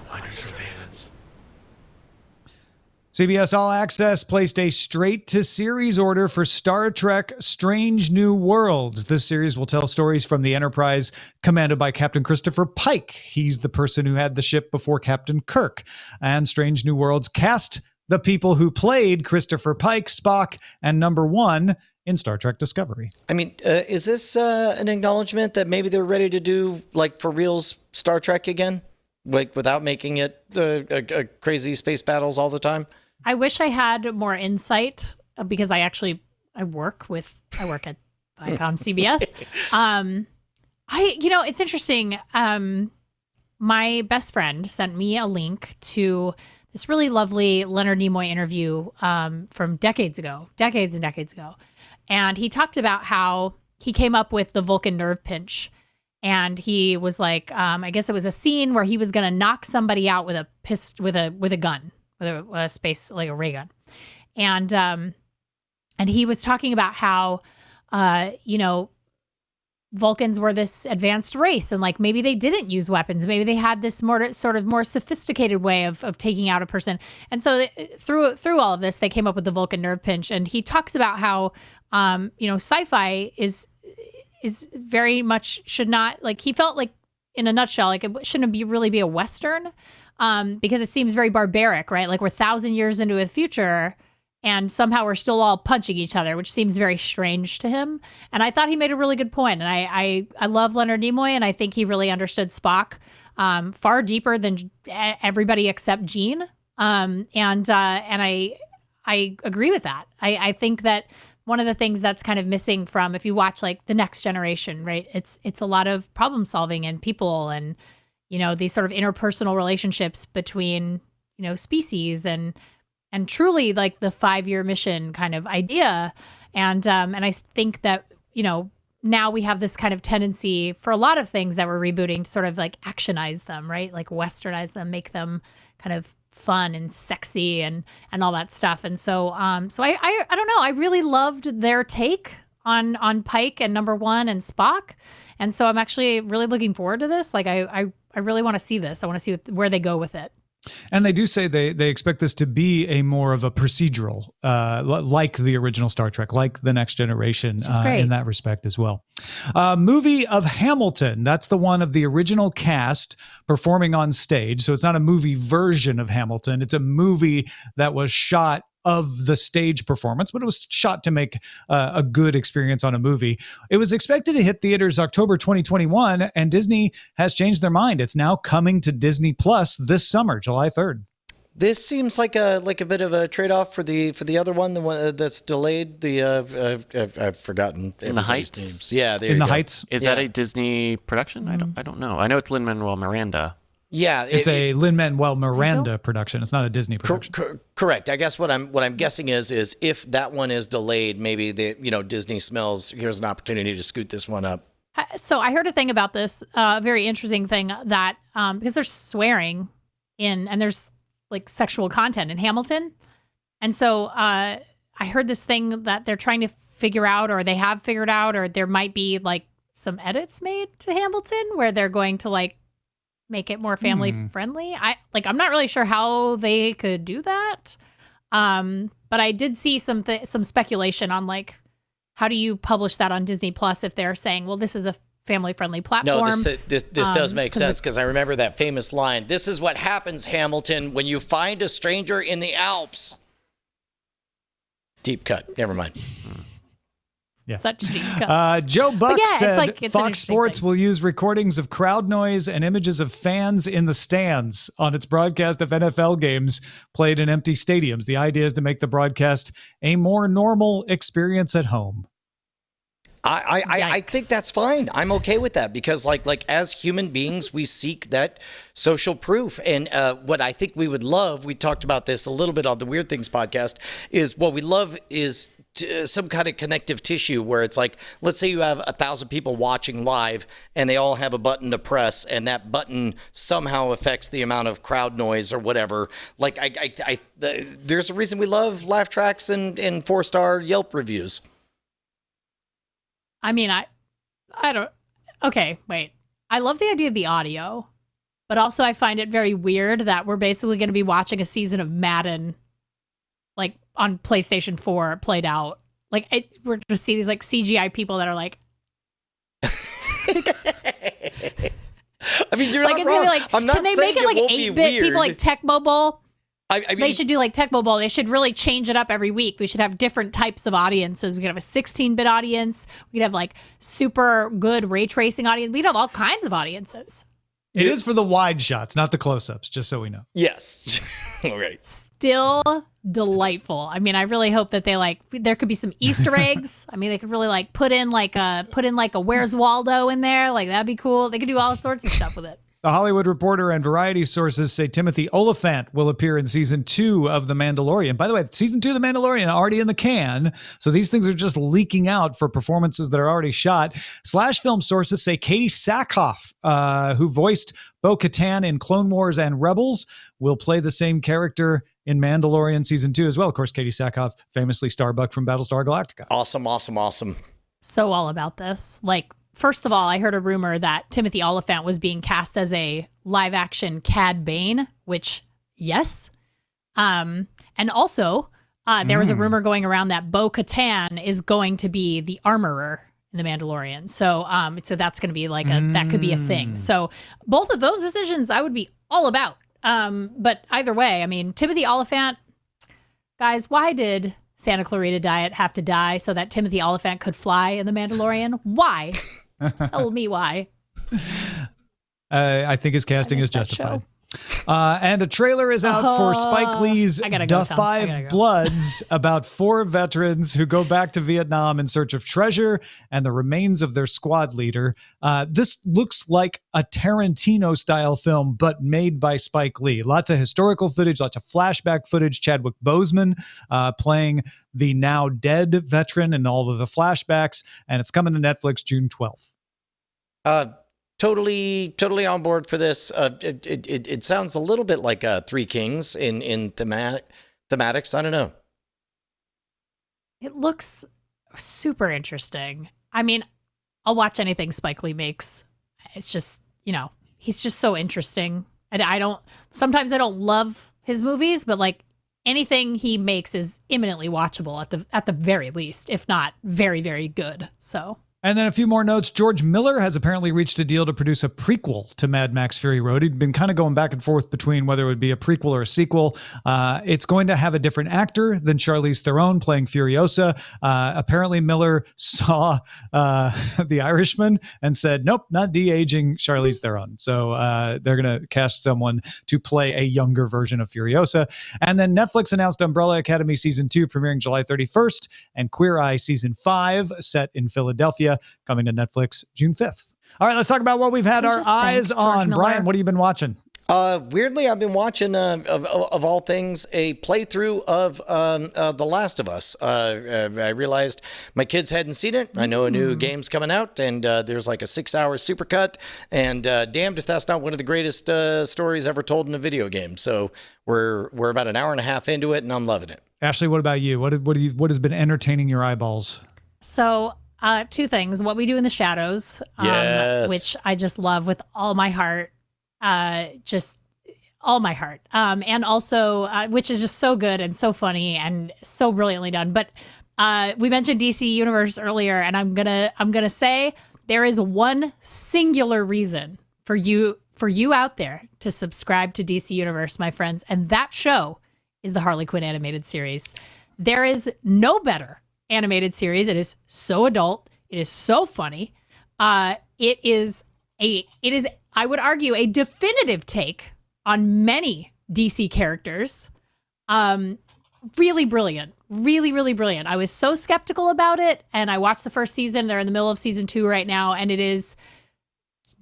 Under surveillance. CBS All Access placed a straight-to-series order for Star Trek Strange New Worlds. This series will tell stories from the Enterprise commanded by Captain Christopher Pike. He's the person who had the ship before Captain Kirk. And Strange New Worlds cast the people who played Christopher Pike, Spock, and Number One in Star Trek Discovery. I mean, is this an acknowledgement that maybe they're ready to do, like, for reals Star Trek again? Like, without making it crazy space battles all the time? I wish I had more insight because I work at Viacom CBS. It's interesting. My best friend sent me a link to this really lovely Leonard Nimoy interview from decades and decades ago. And he talked about how he came up with the Vulcan nerve pinch. And he was like, I guess it was a scene where he was going to knock somebody out with a gun, with a space, like a ray gun. And he was talking about how, Vulcans were this advanced race, and like maybe they didn't use weapons. Maybe they had this more sophisticated way of taking out a person. And so through all of this, they came up with the Vulcan nerve pinch. And he talks about how, sci-fi is very much should not, like, he felt like, in a nutshell, like it shouldn't really be a Western, because it seems very barbaric, right? Like we're 1,000 years into the future, and somehow we're still all punching each other, which seems very strange to him. And I thought he made a really good point. And I love Leonard Nimoy, and I think he really understood Spock far deeper than everybody except Gene. And I agree with that. I think that one of the things that's kind of missing from, if you watch like The Next Generation, right? It's a lot of problem solving and people, and these sort of interpersonal relationships between species, and truly like the 5-year mission kind of idea. And I think that, now we have this kind of tendency for a lot of things that we're rebooting to sort of like actionize them, right? Like westernize them, make them kind of fun and sexy and all that stuff. And so, I don't know. I really loved their take on Pike and Number One and Spock. And so I'm actually really looking forward to this. Like I really want to see this. I want to see where they go with it. And they do say they expect this to be a more of a procedural, like the original Star Trek, like The Next Generation, in that respect as well. Movie of Hamilton. That's the one of the original cast performing on stage. So it's not a movie version of Hamilton. It's a movie that was shot of the stage performance, but it was shot to make a good experience on a movie. It was expected to hit theaters October 2021, and Disney has changed their mind. It's now coming to Disney Plus this summer, July 3rd. This seems like a bit of a trade-off for the other one, the one that's delayed. I've forgotten In the Heights. names. Yeah, there In you the go. Heights. Is that a Disney production? I don't know. I know it's Lin-Manuel Miranda. Yeah, It's a Lin-Manuel Miranda production. It's not a Disney production. Correct. I guess what I'm guessing is if that one is delayed, maybe Disney smells here's an opportunity to scoot this one up. So I heard a thing about this, very interesting thing that because there's swearing and there's like sexual content in Hamilton, and so I heard this thing that they're trying to figure out, or they have figured out, or there might be like some edits made to Hamilton where they're going to like make it more family friendly. I'm not really sure how they could do that. But I did see some speculation on like, how do you publish that on Disney Plus if they're saying, well, this is a family-friendly platform? No, this does make sense because I remember that famous line. This is what happens, Hamilton, when you find a stranger in the Alps. Deep cut. Never mind. Yeah. Such deep cuts. Joe Buck yeah, said it's an Fox Sports thing. will use recordings of crowd noise and images of fans in the stands on its broadcast of NFL games played in empty stadiums. The idea is to make the broadcast a more normal experience at home. I think that's fine. I'm okay with that because like as human beings, we seek that social proof. And what I think we would love, we talked about this a little bit on the Weird Things podcast, is what we love is some kind of connective tissue where it's like, let's say you have 1,000 people watching live and they all have a button to press and that button somehow affects the amount of crowd noise or whatever. Like there's a reason we love laugh tracks and 4-star Yelp reviews. I mean, I don't. Okay, wait. I love the idea of the audio, but also I find it very weird that we're basically going to be watching a season of Madden, like on PlayStation 4 played out. Like we're going to see these like CGI people that are like. I mean, you're like, not it's wrong. Gonna be like, I'm not can they saying make it like won't be 8-bit weird. people like Tecmo Bowl? I mean, they should do like Tecmo Bowl. They should really change it up every week. We should have different types of audiences. We could have a 16-bit audience. We could have like super good ray tracing audience. We'd have all kinds of audiences. It is for the wide shots, not the close-ups, just so we know. Yes. All right. Still delightful. I mean, I really hope that they like, there could be some Easter eggs. I mean, they could really like put in like a Where's Waldo in there. Like that'd be cool. They could do all sorts of stuff with it. The Hollywood Reporter and Variety sources say Timothy Oliphant will appear in season 2 of The Mandalorian. By the way, season 2 of The Mandalorian already in the can, so these things are just leaking out for performances that are already shot. Slash Film sources say Katie Sackhoff, who voiced Bo-Katan in Clone Wars and Rebels, will play the same character in Mandalorian season 2 as well. Of course, Katie Sackhoff, famously Starbuck from Battlestar Galactica. Awesome. So all about this. Like, first of all, I heard a rumor that Timothy Oliphant was being cast as a live-action Cad Bane, which, yes. And also, there was a rumor going around that Bo-Katan is going to be the armorer in The Mandalorian. So that's going to be like that could be a thing. So both of those decisions I would be all about. But either way, I mean, Timothy Oliphant, guys, why did Santa Clarita Diet have to die so that Timothy Oliphant could fly in The Mandalorian? Why? Tell me why. I think his casting is justified. And a trailer is out for Spike Lee's Da Five Bloods about 4 veterans who go back to Vietnam in search of treasure and the remains of their squad leader. This looks like a Tarantino-style film, but made by Spike Lee. Lots of historical footage, lots of flashback footage. Chadwick Boseman playing the now dead veteran in all of the flashbacks, and it's coming to Netflix June 12th. Totally on board for this. It sounds a little bit like Three Kings in thematics. I don't know. It looks super interesting. I mean, I'll watch anything Spike Lee makes. It's just, he's just so interesting. And sometimes I don't love his movies, but like anything he makes is imminently watchable at the very least, if not very, very good. So. And then a few more notes. George Miller has apparently reached a deal to produce a prequel to Mad Max Fury Road. He'd been kind of going back and forth between whether it would be a prequel or a sequel. It's going to have a different actor than Charlize Theron playing Furiosa. Apparently Miller saw The Irishman and said, nope, not de-aging Charlize Theron. So they're going to cast someone to play a younger version of Furiosa. And then Netflix announced Umbrella Academy Season 2 premiering July 31st and Queer Eye Season 5 set in Philadelphia, coming to Netflix June 5th. All right, let's talk about what we've had our eyes on. Brian, what have you been watching? Weirdly, I've been watching, of all things, a playthrough of The Last of Us. I realized my kids hadn't seen it. I know a new game's coming out, and there's like a 6-hour supercut, and damned if that's not one of the greatest stories ever told in a video game. So we're about an hour and a half into it, and I'm loving it. Ashley, what about you? What has been entertaining your eyeballs? So 2 things. What We Do in the Shadows, Yes. which I just love with all my heart. Just all my heart. And also, which is just so good and so funny and so brilliantly done. But we mentioned DC Universe earlier, and I'm gonna say there is one singular reason for you out there to subscribe to DC Universe, my friends, and that show is the Harley Quinn animated series. There is no better animated series. It is so adult. It is so funny. It is I would argue a definitive take on many DC characters. Really brilliant. Really, really brilliant. I was so skeptical about it, and I watched the first season. They're in the middle of season 2 right now, and it is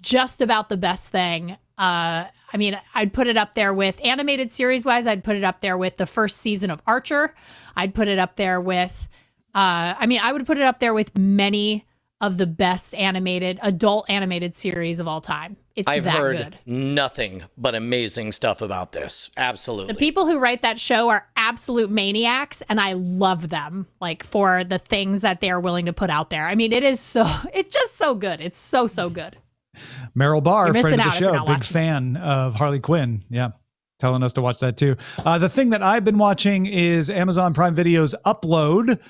just about the best thing. I mean, I'd put it up there with animated series wise. I'd put it up there with the first season of Archer. I'd put it up there with, I would put it up there with many of the best adult animated series of all time. I've that heard good. nothing but amazing stuff about this. Absolutely. The people who write that show are absolute maniacs, and I love them, like, for the things that they are willing to put out there. I mean, it's just so good. It's so good. Meryl Barr, You're friend of missing the out if you're show, not big watching fan of Harley Quinn. Yeah, telling us to watch that too. The thing that I've been watching is Amazon Prime Video's Upload.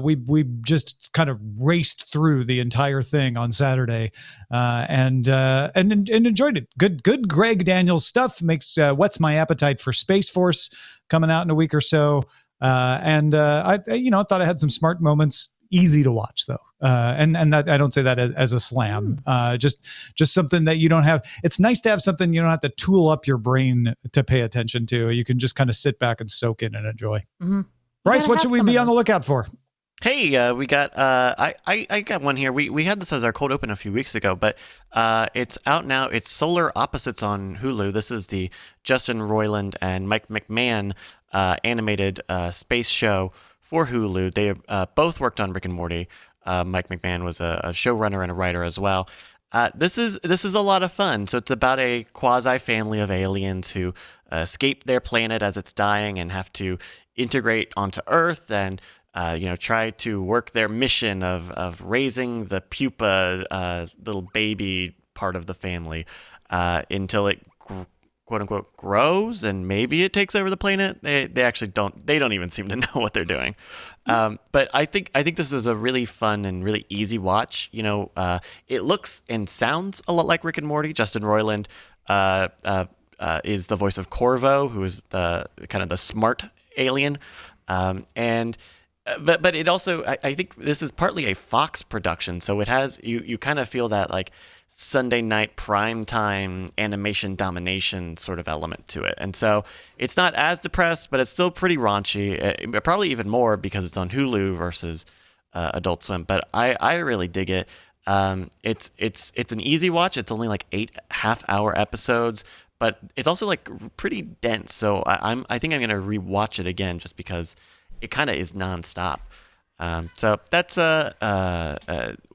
We just kind of raced through the entire thing on Saturday, and enjoyed it. Good Greg Daniels stuff. Makes whets my appetite for Space Force coming out in a week or so. I thought it had some smart moments. Easy to watch though, and that I don't say that as a slam. Just something that you don't have. It's nice to have something you don't have to tool up your brain to pay attention to. You can just kind of sit back and soak in and enjoy. Mm-hmm. Bryce, what should we be on the lookout for? Hey, we got I got one here. We had this as our cold open a few weeks ago, but it's out now. It's Solar Opposites on Hulu. This is the Justin Roiland and Mike McMahon animated space show for Hulu. They both worked on Rick and Morty. Mike McMahon was a showrunner and a writer as well. This is a lot of fun. So it's about a quasi family of aliens who escape their planet as it's dying and have to integrate onto Earth and try to work their mission of raising the pupa little baby part of the family until it quote unquote grows and maybe it takes over the planet. They actually don't even seem to know what they're doing. But I think this is a really fun and really easy watch. It looks and sounds a lot like Rick and Morty. Justin Roiland is the voice of Corvo, who is the kind of the smart alien. But it also, I think this is partly a Fox production, so it has you kind of feel that like Sunday night primetime animation domination sort of element to it, and so it's not as depressed, but it's still pretty raunchy. Probably even more because it's on Hulu versus Adult Swim. But I really dig it. It's an easy watch. It's only like 8 half-hour episodes, but it's also like pretty dense. So I think I'm gonna rewatch it again just because it kind of is nonstop. So that's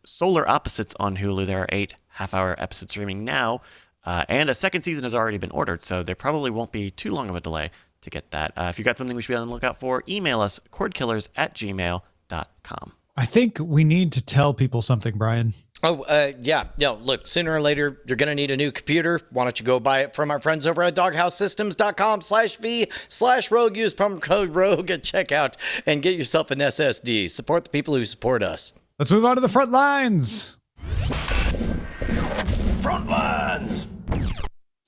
Solar Opposites on Hulu. There are 8 half-hour episodes streaming now, and a second season has already been ordered, so there probably won't be too long of a delay to get that. If you got something we should be on the lookout for, email us, cordkillers@gmail.com. I think we need to tell people something, Brian. Yeah. No, look, sooner or later, you're going to need a new computer. Why don't you go buy it from our friends over at doghousesystems.com/V/Rogue. Use promo code Rogue at checkout and get yourself an SSD. Support the people who support us. Let's move on to the front lines. Front lines.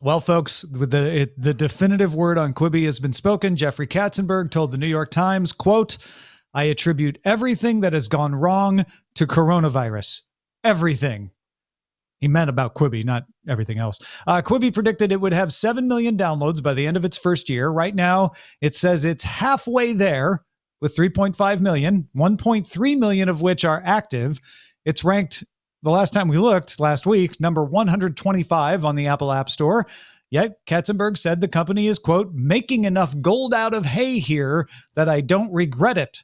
Well, folks, the definitive word on Quibi has been spoken. Jeffrey Katzenberg told the New York Times, quote, "I attribute everything that has gone wrong to coronavirus. Everything." He meant about Quibi, not everything else. Quibi predicted it would have 7 million downloads by the end of its first year. Right now, it says it's halfway there with 3.5 million, 1.3 million of which are active. It's ranked, the last time we looked, last week, number 125 on the Apple App Store. Yet, Katzenberg said the company is, quote, "making enough gold out of hay here that I don't regret it."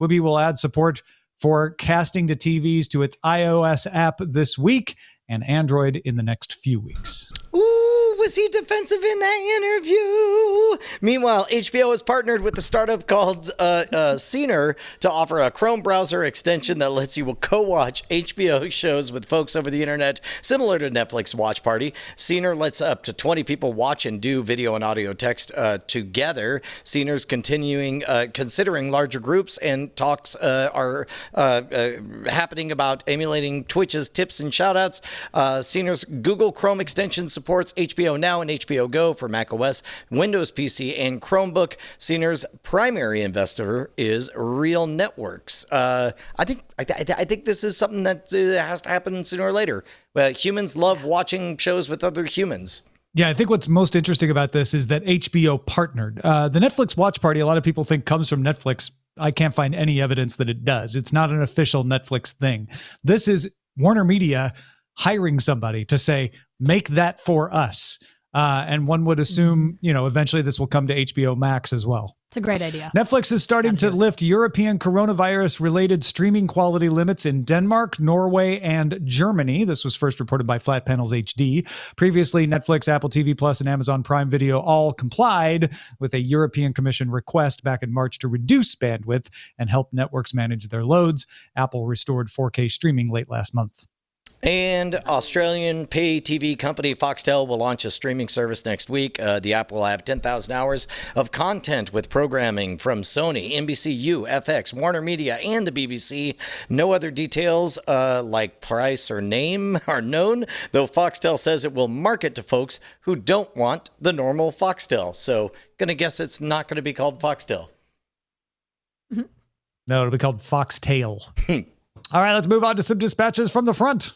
Quibi will add support for casting to TVs to its iOS app this week and Android in the next few weeks. Ooh, was he defensive in that interview? Meanwhile, HBO has partnered with a startup called Scener to offer a Chrome browser extension that lets you co-watch HBO shows with folks over the internet, similar to Netflix Watch Party. Scener lets up to 20 people watch and do video and audio text together. Scener's considering larger groups, and talks are happening about emulating Twitch's tips and shoutouts. Scener's Google Chrome extension supports HBO Now and HBO Go for macOS, Windows PC, and Chromebook. Scener's primary investor is Real Networks. I think this is something that has to happen sooner or later. Humans love watching shows with other humans. Yeah, I think what's most interesting about this is that HBO partnered. The Netflix Watch Party, a lot of people think comes from Netflix. I can't find any evidence that it does. It's not an official Netflix thing. This is Warner Media hiring somebody to say, make that for us. And one would assume, eventually this will come to HBO Max as well. It's a great idea. Netflix is starting to lift European coronavirus-related streaming quality limits in Denmark, Norway, and Germany. This was first reported by Flat Panels HD. Previously, Netflix, Apple TV Plus, and Amazon Prime Video all complied with a European Commission request back in March to reduce bandwidth and help networks manage their loads. Apple restored 4K streaming late last month. And Australian pay TV company Foxtel will launch a streaming service next week. The app will have 10,000 hours of content with programming from Sony, NBCU, FX, Warner Media, and the BBC. No other details like price or name are known, though Foxtel says it will market to folks who don't want the normal Foxtel. So, gonna guess it's not going to be called Foxtel. No, it'll be called Foxtail. All right, let's move on to some dispatches from the front.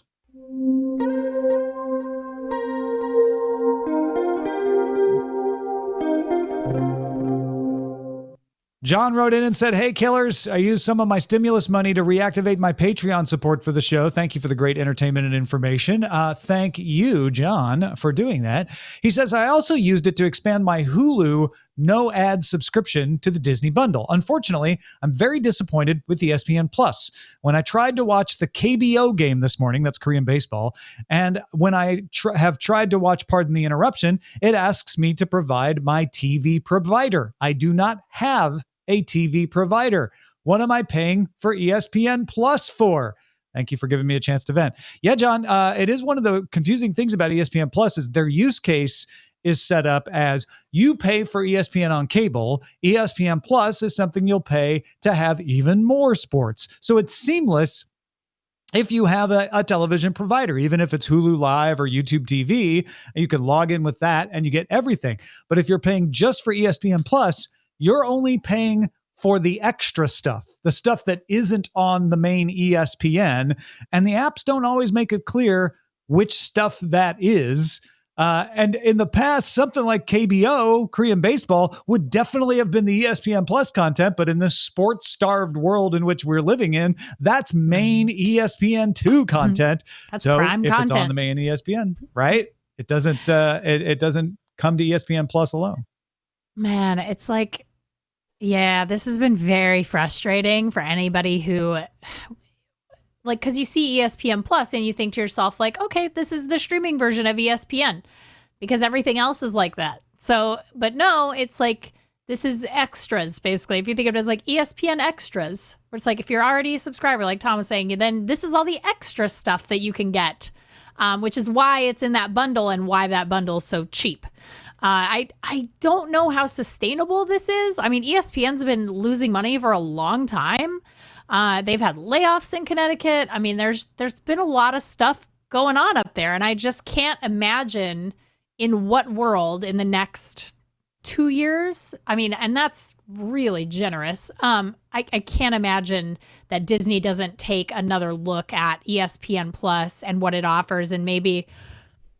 John wrote in and said, "Hey, killers, I used some of my stimulus money to reactivate my Patreon support for the show. Thank you for the great entertainment and information." Thank you, John, for doing that. He says, "I also used it to expand my Hulu no-ad subscription to the Disney bundle. Unfortunately, I'm very disappointed with the ESPN Plus. When I tried to watch the KBO game this morning," that's Korean baseball, "and when I have tried to watch Pardon the Interruption, it asks me to provide my TV provider. I do not have a TV provider. What am I paying for ESPN Plus for?" Thank you for giving me a chance to vent. Yeah, John, it is one of the confusing things about ESPN Plus is their use case is set up as you pay for ESPN on cable. ESPN Plus is something you'll pay to have even more sports. So it's seamless if you have a television provider, even if it's Hulu Live or YouTube TV, you can log in with that and you get everything. But if you're paying just for ESPN Plus, you're only paying for the extra stuff, the stuff that isn't on the main ESPN, and the apps don't always make it clear which stuff that is. And in the past, something like KBO, Korean baseball, would definitely have been the ESPN Plus content, but in this sports-starved world in which we're living in, that's main ESPN2 content. That's so prime if content. it's on the main ESPN, right? It doesn't it doesn't come to ESPN Plus alone. Man, it's like, yeah, this has been very frustrating for anybody who, like, because you see ESPN Plus and you think to yourself, like, okay, this is the streaming version of ESPN because everything else is like that. So, but no, it's like, this is extras, basically. If you think of it as like ESPN extras, where it's like, if you're already a subscriber, like Tom was saying, then this is all the extra stuff that you can get, which is why it's in that bundle and why that bundle is so cheap. I don't know how sustainable this is. I mean, ESPN's been losing money for a long time. They've had layoffs in Connecticut. I mean, there's been a lot of stuff going on up there, and I just can't imagine in what world in the next 2 years. I mean, and that's really generous. I can't imagine that Disney doesn't take another look at ESPN Plus and what it offers and maybe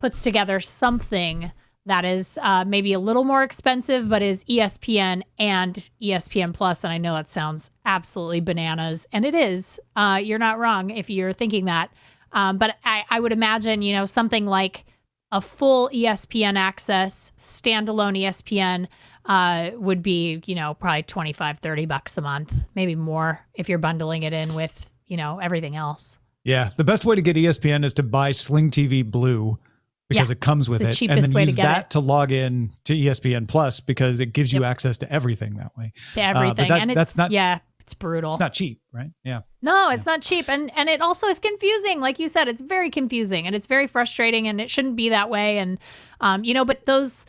puts together something that is maybe a little more expensive, but is ESPN and ESPN Plus. And I know that sounds absolutely bananas, and it is. You're not wrong if you're thinking that. But I would imagine, something like a full ESPN access, standalone ESPN would be, probably $25-$30 a month, maybe more if you're bundling it in with, everything else. Yeah, the best way to get ESPN is to buy Sling TV Blue. because Yeah, it comes with it's the it, and cheapest then way to use get that it. to log in to ESPN Plus because it gives you access to everything that way. To everything. But And that's not, it's brutal. it's not cheap, right? Yeah. No, it's not cheap. And it also is confusing. Like you said, it's very confusing and it's very frustrating and it shouldn't be that way. And, but those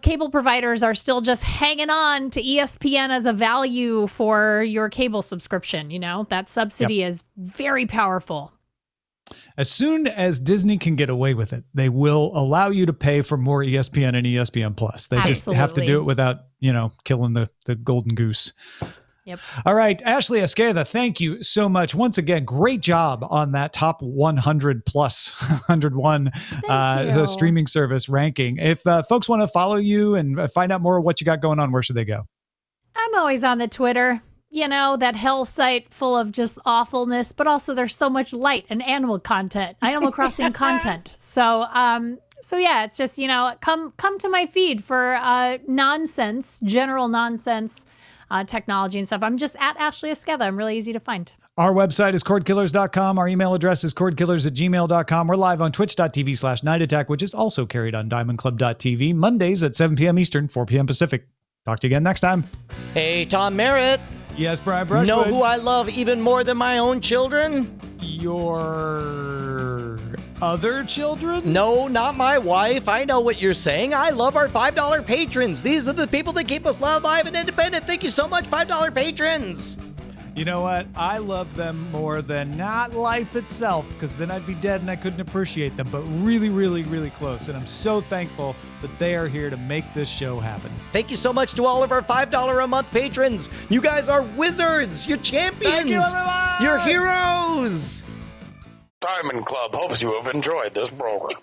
cable providers are still just hanging on to ESPN as a value for your cable subscription. That subsidy is very powerful. As soon as Disney can get away with it, they will allow you to pay for more ESPN and ESPN Plus. They just have to do it without, killing the golden goose. Yep. All right, Ashley Esqueda, thank you so much. Once again, great job on that top 100 plus 101 streaming service ranking. If folks want to follow you and find out more of what you got going on, where should they go? I'm always on the Twitter. That hell site full of just awfulness, but also there's so much light and Animal Crossing content. So yeah, it's just, come to my feed for general nonsense, technology and stuff. I'm just at Ashley Esqueda. I'm really easy to find. Our website is cordkillers.com. Our email address is cordkillers@gmail.com. We're live on twitch.tv/Night Attack, which is also carried on diamondclub.tv, Mondays at 7 p.m. Eastern, 4 p.m. Pacific. Talk to you again next time. Hey, Tom Merritt. Yes, Brian Brushwood. Know who I love even more than my own children? Your other children? No, not my wife. I know what you're saying. I love our $5 patrons. These are the people that keep us loud, live, and independent. Thank you so much, $5 patrons. You know what? I love them more than not life itself, because then I'd be dead and I couldn't appreciate them, but really, really, really close. And I'm so thankful that they are here to make this show happen. Thank you so much to all of our $5 a month patrons. You guys are wizards. You're champions. Thank you, everyone. You're heroes. Diamond Club hopes you have enjoyed this program.